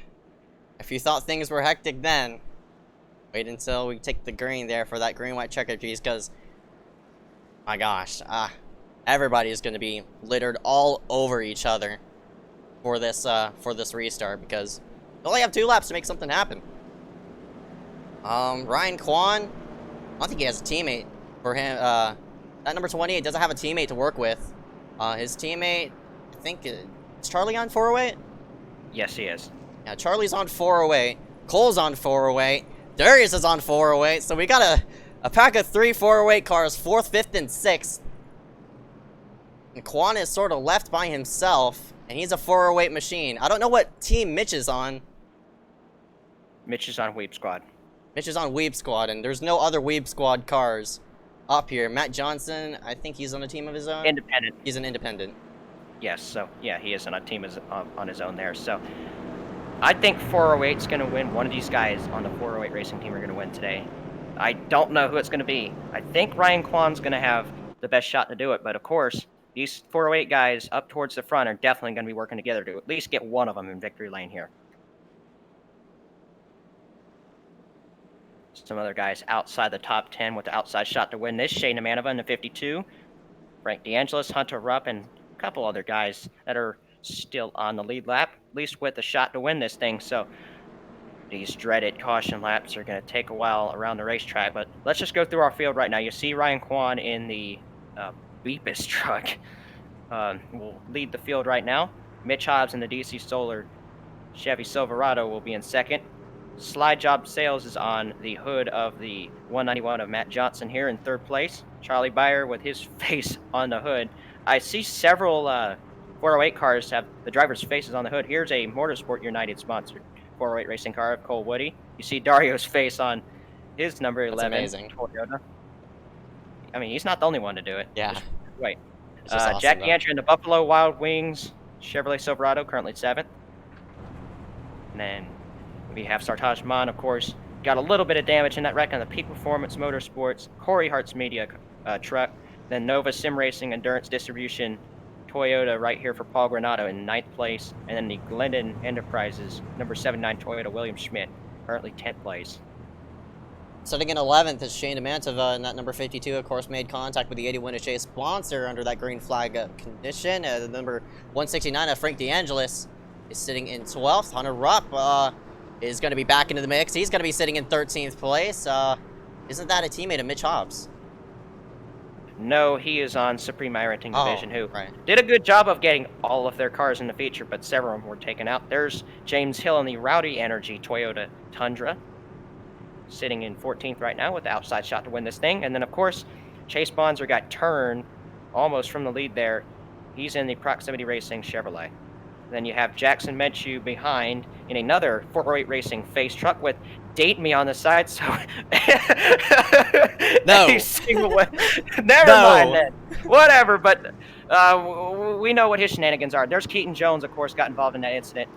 Speaker 1: if you thought things were hectic then, wait until we take the green there for that green-white checker piece, because, my gosh, everybody is going to be littered all over each other for this restart, because you only have 2 laps to make something happen. Ryan Quan, I don't think he has a teammate for him. That number 28 doesn't have a teammate to work with. His teammate, I think, is Charlie on 408?
Speaker 4: Yes, he is.
Speaker 1: Yeah, Charlie's on 408. Cole's on 408. Darius is on 408. So we got a pack of 3 408 cars, 4th, 5th, and 6th. And Quan is sort of left by himself, and he's a 408 machine. I don't know what team Mitch is on.
Speaker 4: Mitch is on Weeb Squad.
Speaker 1: Mitch is on Weeb Squad, and there's no other Weeb Squad cars up here. Matt Johnson, I think he's on a team of his own.
Speaker 4: Independent.
Speaker 1: He's an independent.
Speaker 4: Yes, so yeah, he is on a team on his own there. So I think 408 is going to win. One of these guys on the 408 racing team are going to win today. I don't know who it's going to be. I think Ryan Kwan's going to have the best shot to do it, but of course, these 408 guys up towards the front are definitely going to be working together to at least get one of them in victory lane here. Some other guys outside the top 10 with the outside shot to win this. Shane Amanova in the 52. Frank DeAngelis, Hunter Rupp, and a couple other guys that are still on the lead lap, at least with a shot to win this thing. So these dreaded caution laps are going to take a while around the racetrack. But let's just go through our field right now. You see Ryan Kwan in the Beepus truck will lead the field right now. Mitch Hobbs in the DC Solar Chevy Silverado will be in second. Slide Job Sales is on the hood of the 191 of Matt Johnson here in third place. Charlie Byer with his face on the hood. I see several 408 cars have the driver's faces on the hood. Here's a Motorsport United sponsored 408 racing car of Cole Woody. You see Dario's face on his number 11
Speaker 1: amazing.
Speaker 4: Toyota. I mean, he's not the only one to do it.
Speaker 1: Yeah.
Speaker 4: Wait.
Speaker 1: It's just awesome,
Speaker 4: Jack
Speaker 1: though.
Speaker 4: Andrew in the Buffalo Wild Wings Chevrolet Silverado, currently 7th. And then we have Sartaj Maan, of course. Got a little bit of damage in that wreck on the Peak Performance Motorsports Corey Hart's Media truck. Then Nova Sim Racing Endurance Distribution Toyota right here for Paul Granado in 9th place. And then the Glendon Enterprises number 79 Toyota William Schmidt, currently 10th place.
Speaker 1: Starting in 11th is Shane Amantova in that number 52, of course, made contact with the 80 Winner Chase sponsor under that green flag condition. The number 169 of Frank DeAngelis is sitting in 12th. Hunter Rupp is going to be back into the mix. He's going to be sitting in 13th place. Isn't that a teammate of Mitch Hobbs?
Speaker 4: No, he is on Supreme iRacing Division, who
Speaker 1: right.
Speaker 4: did a good job of getting all of their cars in the feature, but several of them were taken out. There's James Hill in the Rowdy Energy Toyota Tundra, sitting in 14th right now with the outside shot to win this thing. And then, of course, Chase Bonser got turned almost from the lead there. He's in the Proximity Racing Chevrolet. Then you have Jackson Menchu behind in another 408 Racing face truck with Date Me on the side. So
Speaker 1: No.
Speaker 4: Never mind then. Whatever, but we know what his shenanigans are. There's Keaton Jones, of course, got involved in that incident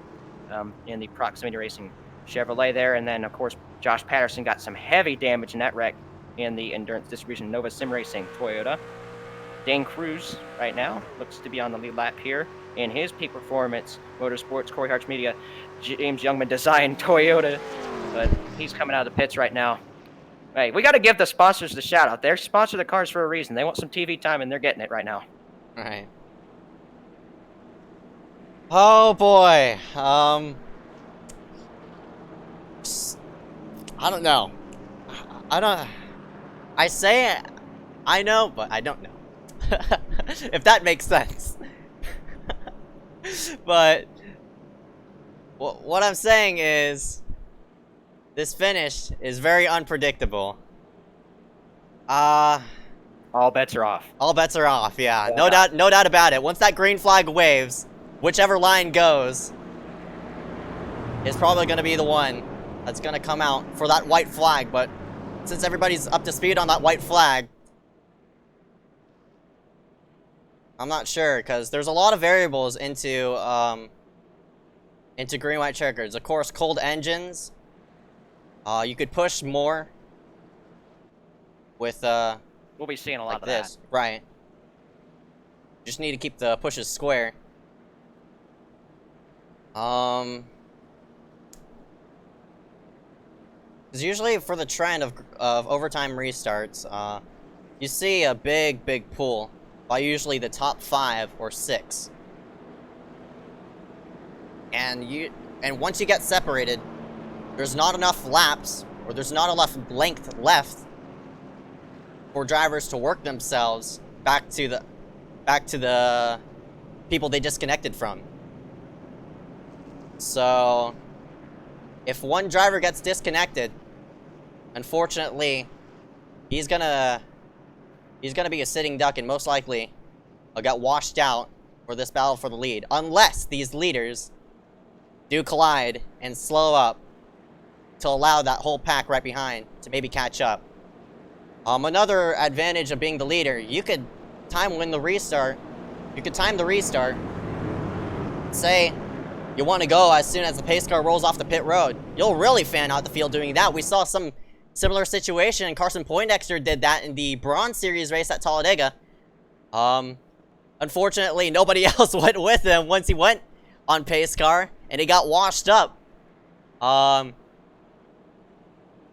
Speaker 4: in the Proximity Racing Chevrolet there. And then, of course, Josh Patterson got some heavy damage in that wreck in the Endurance Distribution Nova Sim Racing Toyota. Dane Cruz right now looks to be on the lead lap here in his Peak Performance Motorsports Corey Hart's Media James Youngman Design Toyota, but he's coming out of the pits right now. Hey, we got to give the sponsors the shout out. They're sponsor the cars for a reason. They want some TV time and they're getting it right now.
Speaker 1: All right. Oh boy. I don't know. I say it. I know, but I don't know. If that makes sense. But what I'm saying is this finish is very unpredictable.
Speaker 4: All bets are off.
Speaker 1: All bets are off, yeah. No doubt about it. Once that green flag waves, whichever line goes is probably going to be the one that's going to come out for that white flag. But since everybody's up to speed on that white flag, I'm not sure, because there's a lot of variables into green-white checkers. Of course, cold engines. You could push more with
Speaker 4: We'll be seeing a lot
Speaker 1: like
Speaker 4: of
Speaker 1: this,
Speaker 4: that.
Speaker 1: right? Just need to keep the pushes square. Because usually for the trend of overtime restarts, you see a big pool by usually the top 5 or 6. And once you get separated, there's not enough laps, or there's not enough length left for drivers to work themselves back to the people they disconnected from. So if one driver gets disconnected, unfortunately, he's gonna be a sitting duck and most likely get washed out for this battle for the lead, unless these leaders do collide and slow up to allow that whole pack right behind to maybe catch up. Another advantage of being the leader, you could time the restart. You could time the restart. Say you want to go as soon as the pace car rolls off the pit road. You'll really fan out the field doing that. We saw some similar situation, and Carson Poindexter did that in the Bronze Series race at Talladega. Unfortunately, nobody else went with him once he went on pace car, and he got washed up.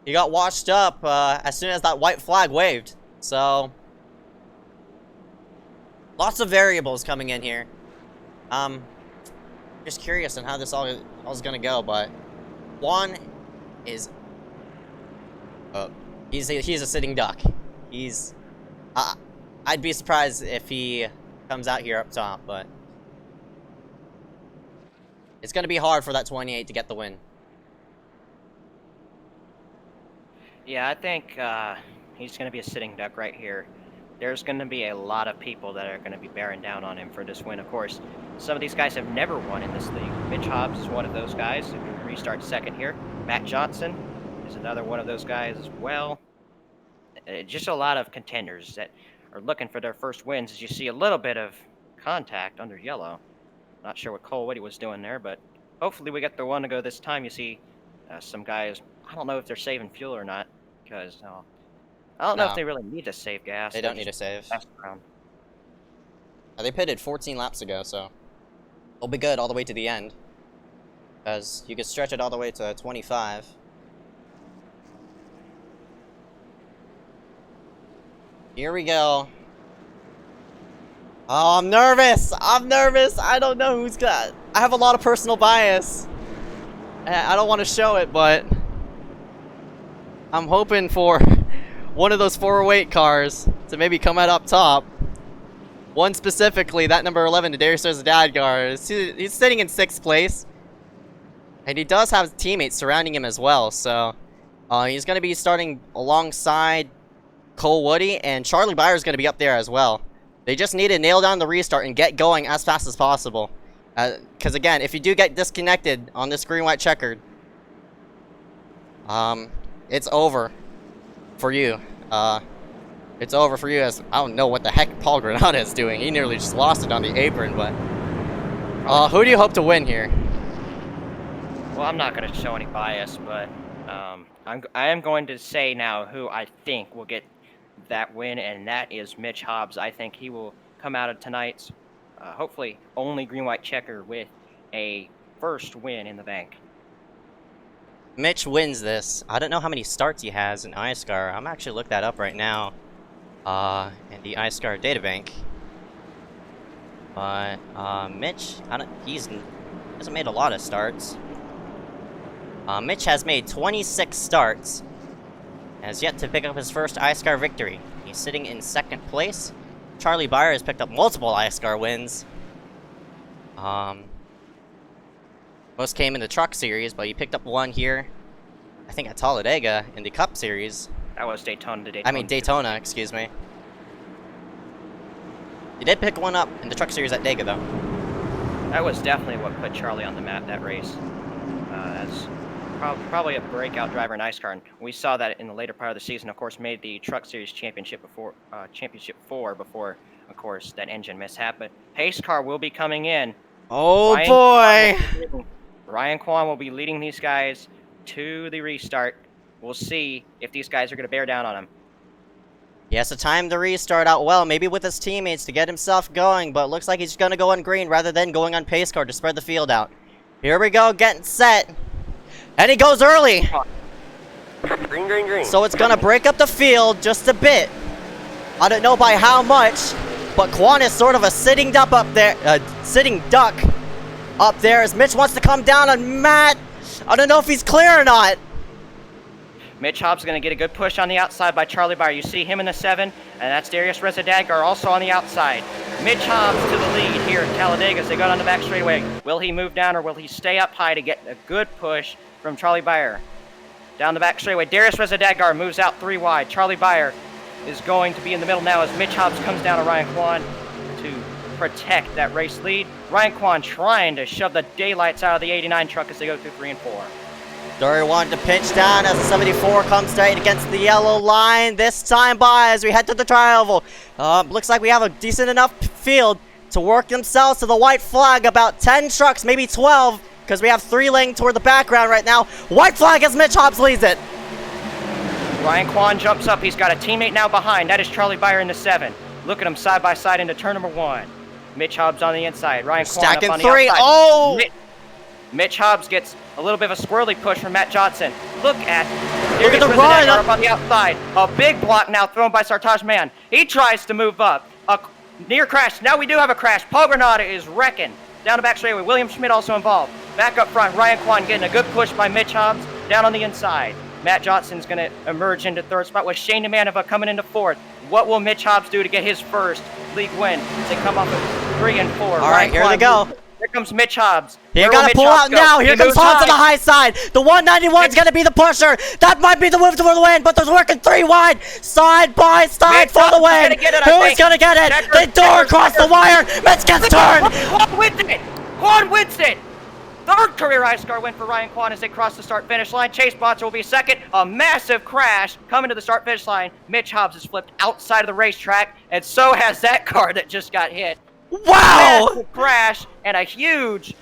Speaker 1: He got washed up as soon as that white flag waved. So, lots of variables coming in here. Just curious on how this all is gonna go, but Juan is he's a sitting duck. He's I'd be surprised if he comes out here up top, but it's gonna be hard for that 28 to get the win.
Speaker 4: Yeah, I think he's going to be a sitting duck right here. There's going to be a lot of people that are going to be bearing down on him for this win. Of course, some of these guys have never won in this league. Mitch Hobbs is one of those guys who can restart second here. Matt Johnson is another one of those guys as well. Just a lot of contenders that are looking for their first wins. As you see a little bit of contact under yellow. Not sure what Cole Whitty was doing there, but hopefully we get the one to go this time. You see some guys, I don't know if they're saving fuel or not, because I don't know if they really need to save gas.
Speaker 1: They don't need to save.
Speaker 4: Around.
Speaker 1: They pitted 14 laps ago, so they'll be good all the way to the end, because you could stretch it all the way to 25. Here we go. Oh, I'm nervous. I'm nervous. I don't know who's got. I have a lot of personal bias. I don't want to show it, but I'm hoping for one of those 408 cars to maybe come out up top. One specifically, that number 11, Darius Zadadgar. He's sitting in 6th place. And he does have teammates surrounding him as well, so he's going to be starting alongside Cole Whitty, and Charlie Byer's going to be up there as well. They just need to nail down the restart and get going as fast as possible. Because again, if you do get disconnected on this green-white checkered, it's over for you. It's over for you, as I don't know what the heck Paul Granada is doing. He nearly just lost it on the apron, but who do you hope to win here?
Speaker 4: Well, I'm not going to show any bias, but I am going to say now who I think will get that win, and that is Mitch Hobbs. I think he will come out of tonight's hopefully only green-white checker with a first win in the bank.
Speaker 1: Mitch wins this. I don't know how many starts he has in iSCAR. I'm actually looking that up right now in the iSCAR databank. But Mitch, he hasn't made a lot of starts. Mitch has made 26 starts and has yet to pick up his first iSCAR victory. He's sitting in 2nd place. Charlie Byer has picked up multiple iSCAR wins. Most came in the truck series, but he picked up one here, I think at Talladega in the Cup series.
Speaker 4: That was Daytona.
Speaker 1: Daytona, excuse me. He did pick one up in the truck series at Dega, though.
Speaker 4: That was definitely what put Charlie on the map, that race. That's probably a breakout driver in iSCAR, and we saw that in the later part of the season. Of course, made the Truck Series Championship before Championship 4 before, of course, that engine mishap. But pace car will be coming in.
Speaker 1: Oh boy!
Speaker 4: Ryan Kwan will be leading these guys to the restart. We'll see if these guys are going to bear down on him.
Speaker 1: He has to time the restart out well, maybe with his teammates to get himself going, but looks like he's going to go on green rather than going on pace car to spread the field out. Here we go, getting set. And he goes early.
Speaker 3: Green, green, green.
Speaker 1: So it's going to break up the field just a bit. I don't know by how much, but Quan is sort of a sitting duck up there as Mitch wants to come down on Matt. I don't know if he's clear or not.
Speaker 4: Mitch Hobbs is going to get a good push on the outside by Charlie Byer. You see him in the 7, and that's Darius Rezadagar also on the outside. Mitch Hobbs to the lead here at Talladega as they go down the back straightaway. Will he move down, or will he stay up high to get a good push from Charlie Byer? Down the back straightaway, Darius Rezadagar moves out 3 wide. Charlie Byer is going to be in the middle now as Mitch Hobbs comes down to Ryan Kwan to protect that race lead. Ryan Kwan trying to shove the daylights out of the 89 truck as they go through 3 and 4.
Speaker 1: Dory wanted to pinch down as the 74 comes straight against the yellow line. This time by as we head to the tri-oval. Looks like we have a decent enough field to work themselves to the white flag. About 10 trucks, maybe 12, because we have 3 laying toward the background right now. White flag as Mitch Hobbs leads it.
Speaker 4: Ryan Kwan jumps up. He's got a teammate now behind. That is Charlie Byer in the 7. Look at them side by side into turn number 1. Mitch Hobbs on the inside. Ryan Kwan
Speaker 1: Stacking
Speaker 4: up on the
Speaker 1: three.
Speaker 4: outside.
Speaker 1: Oh!
Speaker 4: Mitch Hobbs gets a little bit of a squirrely push from Matt Johnson. Look at
Speaker 1: the run
Speaker 4: up on the outside. A big block now thrown by Sartaj Mann. He tries to move up. A near crash. Now we do have a crash. Paul Granada is wrecking. Down the back straightaway. William Schmidt also involved. Back up front. Ryan Kwan getting a good push by Mitch Hobbs. Down on the inside. Matt Johnson's going to emerge into third spot with Shane Demanova coming into fourth. What will Mitch Hobbs do to get his first league win? They come up with 3 and 4.
Speaker 1: All right, here they go.
Speaker 4: Here comes Mitch Hobbs.
Speaker 1: You gotta pull out now. Here comes Hans on the high side. The 191 is gonna be the pusher. That might be the move to the win, but there's working 3 wide, side by side for the win. Who's gonna get it? They door across the wire. Mitch gets turned.
Speaker 4: Quan wins it. Quan wins it. Third career iSCAR win for Ryan Kwan as they cross the start-finish line. Chase Bonser will be second. A massive crash coming to the start-finish line. Mitch Hobbs is flipped outside of the racetrack, and so has that car that just got hit.
Speaker 1: Wow!
Speaker 4: Massive crash and a huge,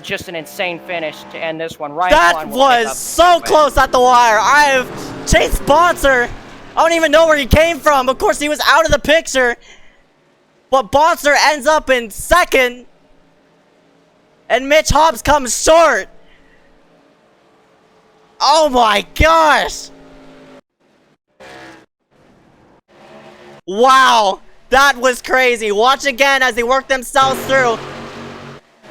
Speaker 4: just an insane finish to end this one. Ryan
Speaker 1: That
Speaker 4: Kwan will
Speaker 1: was so close at the wire. Chase Bonser. I don't even know where he came from. Of course, he was out of the picture. But Bonser ends up in second. And Mitch Hobbs comes short. Oh my gosh. Wow. That was crazy. Watch again as they work themselves through.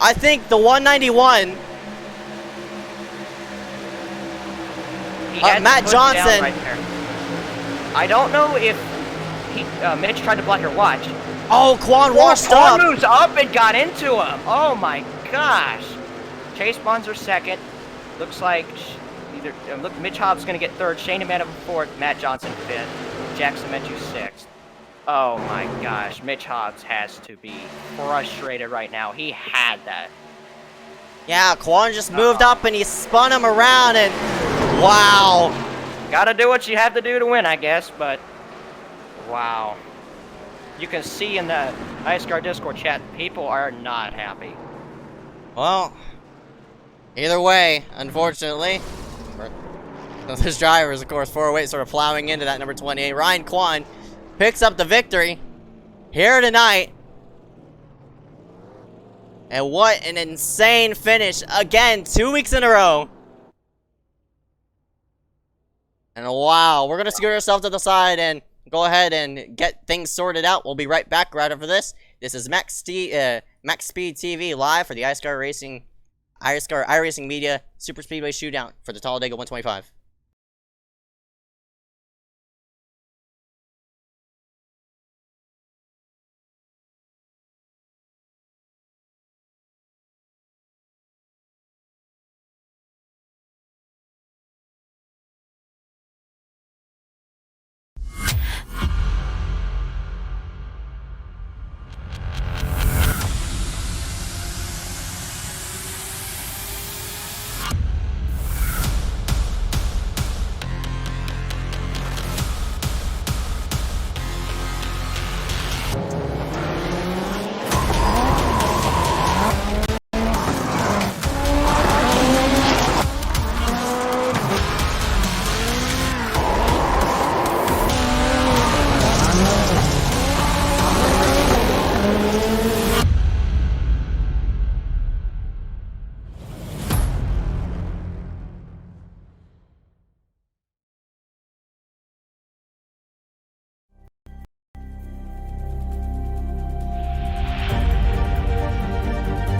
Speaker 1: I think the 191. Matt Johnson.
Speaker 4: Right there. I don't know if Mitch tried to block your watch.
Speaker 1: Oh, Quan washed up.
Speaker 4: Quan moves up and got into him. Oh my gosh. Chase Bonser second. Looks like Mitch Hobbs is going to get third. Shane Demanova fourth. Matt Johnson fifth. Jackson Menchu sixth. Oh my gosh. Mitch Hobbs has to be frustrated right now. He had that.
Speaker 1: Yeah, Quan just moved up and he spun him around and wow.
Speaker 4: Gotta do what you have to do to win, I guess, but wow. You can see in the iSCAR Discord chat, people are not happy.
Speaker 1: Well, either way, unfortunately, this driver is, of course, 408 sort of plowing into that number 28. Ryan Kwan picks up the victory here tonight. And what an insane finish. Again, 2 weeks in a row. And wow, we're going to scoot ourselves to the side and go ahead and get things sorted out. We'll be right back right after this. This is MaxspeedTV live for the iSCAR iRacing Media Superspeedway Shootout for the Talladega 125.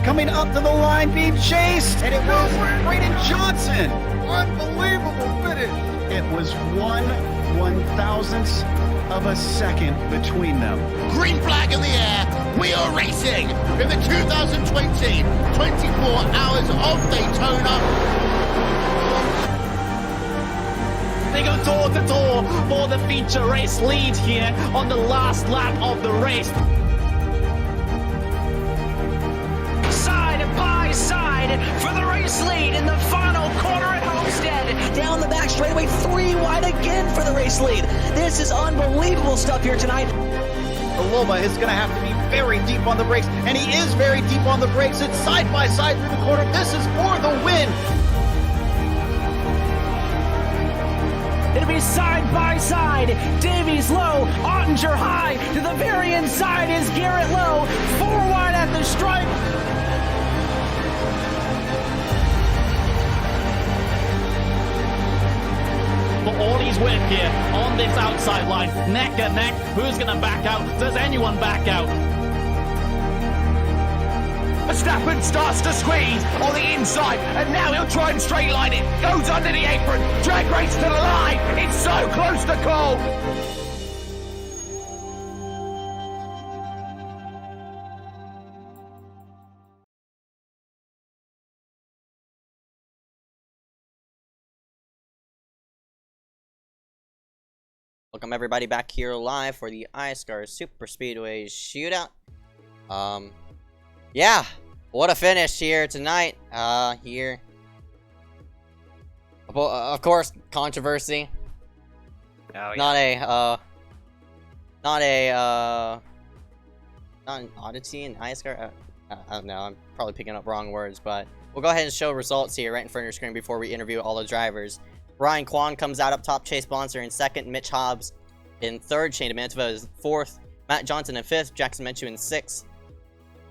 Speaker 6: Coming up to the line, being chased, and it was Braden Johnson. Unbelievable finish. It was 1/1000th of a second between them.
Speaker 7: Green flag in the air. We are racing in the 2020 24 Hours of Daytona.
Speaker 8: They go door to door for the feature race lead here on the last lap of the race. Side by side for the race lead in the final corner at Homestead.
Speaker 9: Down the back straightaway, 3 wide again for the race lead. This is unbelievable stuff here tonight.
Speaker 6: Aloma is going to have to be very deep on the brakes, and he is very deep on the brakes. It's side by side through the corner. This is for the win.
Speaker 8: It'll be side by side. Davies low, Ottinger high. To the very inside is Garrett low. 4 wide at the stripe. For all his work here on this outside line, neck and neck. Who's going to back out? Does anyone back out? Verstappen starts to squeeze on the inside, and now he'll try and straight line it. Goes under the apron, drag race to the line. It's so close to call.
Speaker 1: Welcome everybody back here live for the iSCAR Superspeedway Shootout. Yeah, what a finish here tonight. Here, of course, controversy.
Speaker 4: Oh, yeah.
Speaker 1: Not an oddity in iSCAR. I don't know. I'm probably picking up wrong words, but we'll go ahead and show results here right in front of your screen before we interview all the drivers. Ryan Kwan comes out up top. Chase Bonser in second. Mitch Hobbs in third. Shane Mantova is fourth. Matt Johnson in fifth. Jackson Menchu in sixth.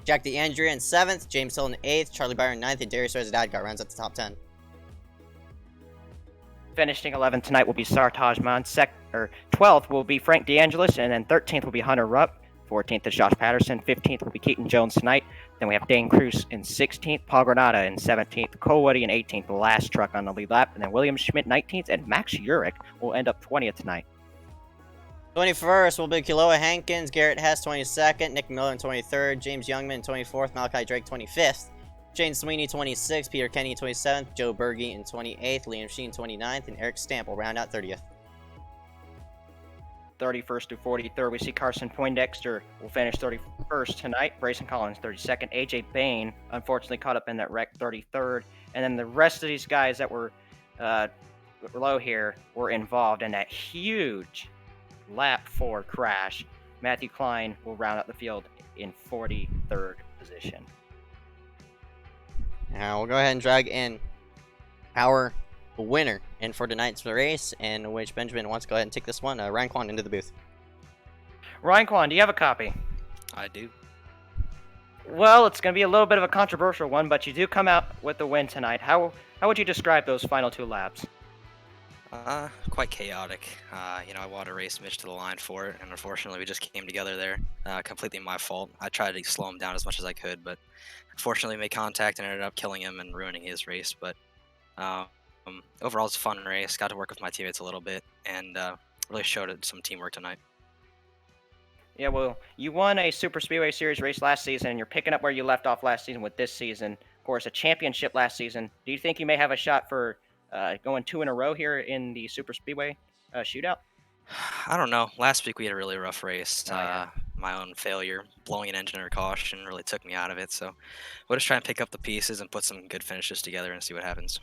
Speaker 1: Jack DeAndrea in 7th, James Hill in 8th, Charlie Byron in 9th, and Darius Rezdadgar rounds at the top 10.
Speaker 4: Finishing 11th tonight will be Sartaj Mann. 12th will be Frank DeAngelis, and then 13th will be Hunter Rupp. 14th is Josh Patterson. 15th will be Keaton Jones tonight. Then we have Dane Cruz in 16th, Paul Granada in 17th, Cole Woody in 18th, the last truck on the lead lap, and then William Schmidt 19th, and Max Urich will end up 20th tonight.
Speaker 1: 21st will be Kiloa Hankins, Garrett Hess 22nd, Nick Miller in 23rd, James Youngman in 24th, Malachi Drake 25th, Shane Sweeney 26th, Peter Kenny 27th, Joe Berge in 28th, Liam Sheen 29th, and Eric Stamp will round out 30th.
Speaker 4: 31st to 43rd, we see Carson Poindexter will finish 31st tonight. Brayson Collins 32nd. AJ Bain unfortunately caught up in that wreck 33rd. And then the rest of these guys that were low here were involved in that huge lap 4 crash. Matthew Klein will round out the field in 43rd position.
Speaker 1: Now we'll go ahead and drag in our winner in for tonight's race, in which Benjamin wants to go ahead and take this one. Ryan Kwan into the booth.
Speaker 4: Ryan Kwan, do you have a copy?
Speaker 10: I do.
Speaker 4: Well, it's going to be a little bit of a controversial one, but you do come out with the win tonight. How would you describe those final 2 laps?
Speaker 10: Quite chaotic. I wanted to race Mitch to the line for it, and unfortunately we just came together there. Completely my fault. I tried to slow him down as much as I could, but unfortunately made contact and ended up killing him and ruining his race. But overall, it's a fun race. Got to work with my teammates a little bit, and really showed some teamwork tonight.
Speaker 4: Yeah, well, you won a Super Speedway Series race last season, and you're picking up where you left off last season with this season. Of course, a championship last season. Do you think you may have a shot for going 2 in a row here in the Super Speedway Shootout?
Speaker 10: I don't know. Last week we had a really rough race.
Speaker 4: Oh, yeah.
Speaker 10: My own failure, blowing an engine under caution, really took me out of it. So we'll just try and pick up the pieces and put some good finishes together and see what happens.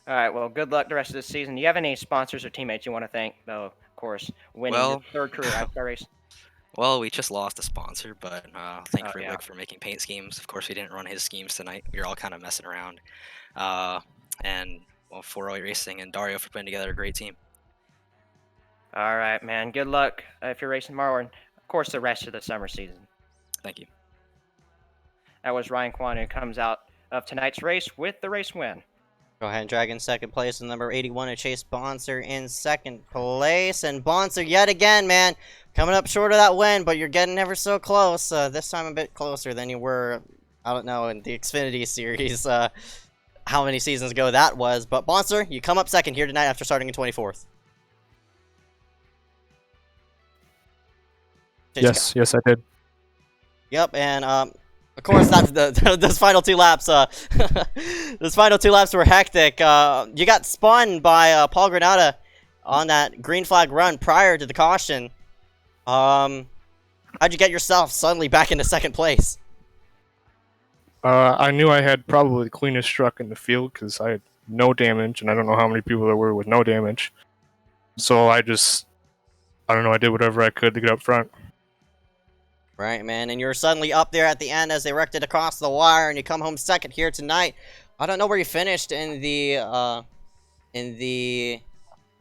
Speaker 4: All right, well, good luck the rest of the season. Do you have any sponsors or teammates you want to thank, though, of course, winning your 3rd career iSCAR race?
Speaker 10: Well, we just lost a sponsor, but thank Rick
Speaker 4: yeah.
Speaker 10: for making paint schemes. Of course, we didn't run his schemes tonight. We were all kind of messing around. And, well, 408 Racing and Dario for putting together a great team.
Speaker 4: All right, man. Good luck if you're racing tomorrow, and, of course, the rest of the summer season.
Speaker 10: Thank you.
Speaker 4: That was Ryan Kwan, who comes out of tonight's race with the race win.
Speaker 1: Go ahead and drag in second place in number 81 of Chase Bonser in second place. And Bonser, yet again, man, coming up short of that win, but you're getting ever so close. This time a bit closer than you were, I don't know, in the Xfinity Series. How many seasons ago that was. But Bonser, you come up second here tonight after starting in 24th.
Speaker 11: Yes, I did.
Speaker 1: Yep, and of course, those final 2 laps. Those final 2 laps were hectic. You got spun by Paul Granada on that green flag run prior to the caution. How'd you get yourself suddenly back into second place?
Speaker 11: I knew I had probably the cleanest truck in the field because I had no damage, and I don't know how many people there were with no damage. So I did whatever I could to get up front.
Speaker 1: Right, man, and you're suddenly up there at the end as they wrecked it across the wire, and you come home second here tonight. I don't know where you finished in the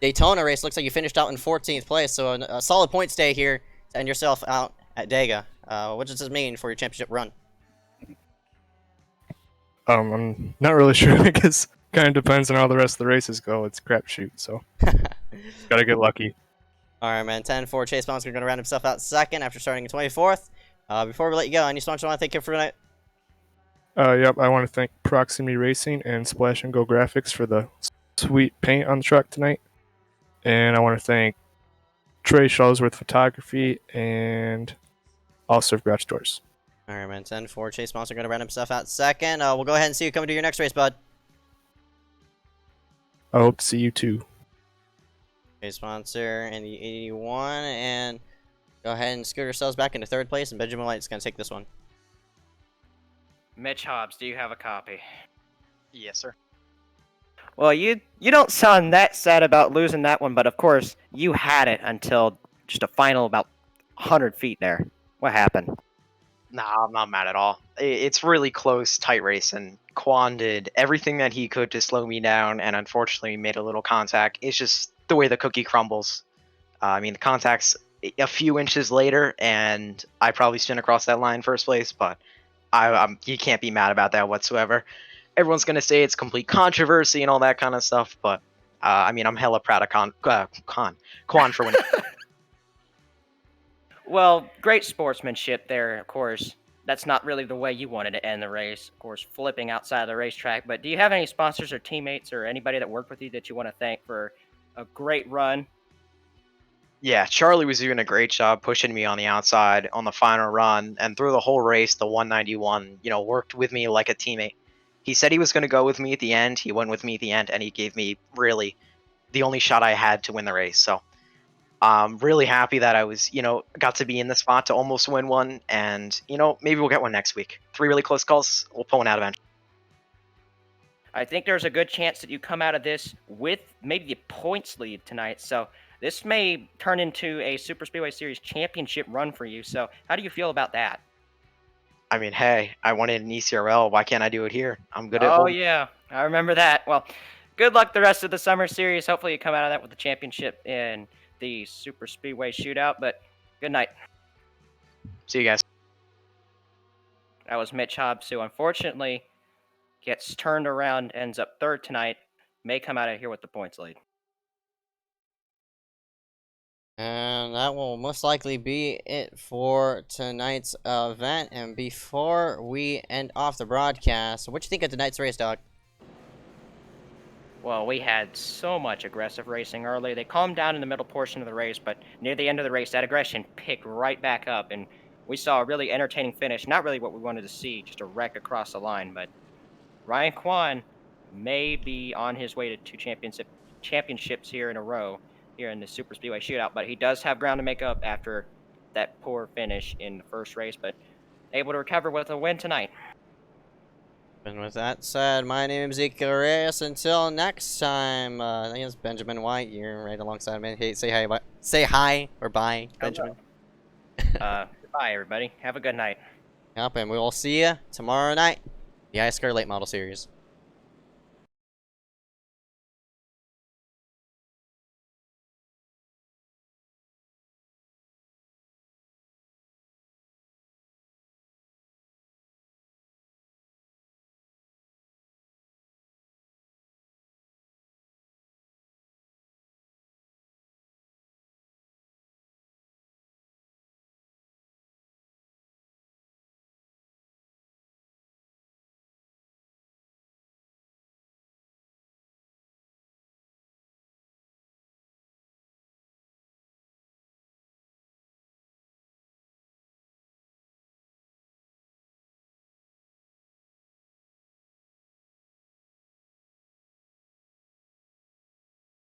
Speaker 1: Daytona race, looks like you finished out in 14th place, so a solid point stay here to end yourself out at Dega. What does this mean for your championship run?
Speaker 11: I'm not really sure because kind of depends on how the rest of the races go. It's a crapshoot, so gotta get lucky.
Speaker 1: All right, man. 10-4 Chase Bonds going to round himself out second after starting in 24th. Before we let you go, any sponsors I want to thank you for tonight?
Speaker 11: Yep, I want to thank Proximity Racing and Splash and Go Graphics for the sweet paint on the truck tonight. And I want to thank Trey Shawsworth Photography and All Surf Garage Doors.
Speaker 1: All right, man. 10-4 Chase Bonds going to round himself out second. We'll go ahead and see you coming to your next race, bud.
Speaker 11: I hope to see you too.
Speaker 1: Okay, sponsor in the 81, and go ahead and scoot yourselves back into third place, and Benjamin White's going to take this one.
Speaker 4: Mitch Hobbs, do you have a copy?
Speaker 12: Yes, sir.
Speaker 4: Well, you don't sound that sad about losing that one, but of course, you had it until just a final about 100 feet there. What happened?
Speaker 12: Nah, I'm not mad at all. It's really close, tight race, and Quan did everything that he could to slow me down, and unfortunately made a little contact. It's just the way the cookie crumbles. I mean, the contact's a few inches later, and I probably spin across that line first place, but you can't be mad about that whatsoever. Everyone's going to say it's complete controversy and all that kind of stuff, but I mean, I'm hella proud of Quan for winning.
Speaker 4: Well, great sportsmanship there, of course. That's not really the way you wanted to end the race, of course, flipping outside of the racetrack. But do you have any sponsors or teammates or anybody that worked with you that you want to thank for a great run?
Speaker 12: Yeah, Charlie was doing a great job pushing me on the outside on the final run, and through the whole race, the 191, worked with me like a teammate. He said he was going to go with me at the end. He went with me at the end, and he gave me really the only shot I had to win the race. So I'm really happy that I was, got to be in the spot to almost win one, and, maybe we'll get one next week. 3 really close calls, we'll pull one out eventually.
Speaker 4: I think there's a good chance that you come out of this with maybe a points lead tonight. So this may turn into a Superspeedway Series championship run for you. So how do you feel about that?
Speaker 12: I mean, hey, I won it in ECRL. Why can't I do it here? I'm good at
Speaker 4: Oh, yeah. I remember that. Well, good luck the rest of the summer series. Hopefully you come out of that with the championship in the Superspeedway Shootout. But good night.
Speaker 12: See you guys.
Speaker 4: That was Mitch Hobbs, who unfortunately gets turned around, ends up third tonight, may come out of here with the points lead.
Speaker 1: And that will most likely be it for tonight's event. And before we end off the broadcast, what do you think of tonight's race, dog?
Speaker 4: Well, we had so much aggressive racing early. They calmed down in the middle portion of the race, but near the end of the race, that aggression picked right back up, and we saw a really entertaining finish. Not really what we wanted to see, just a wreck across the line, but Ryan Kwan may be on his way to 2 championships here in a row here in the Superspeedway Shootout, but he does have ground to make up after that poor finish in the first race, but able to recover with a win tonight.
Speaker 1: And with that said, my name is Zeke Reyes. Until next time, I think it's Benjamin White. You're right alongside me. Hey, say hi, say hi or bye, Benjamin.
Speaker 4: Goodbye, everybody. Have a good night.
Speaker 1: Yep, and we will see you tomorrow night. The iSCAR Late Model Series.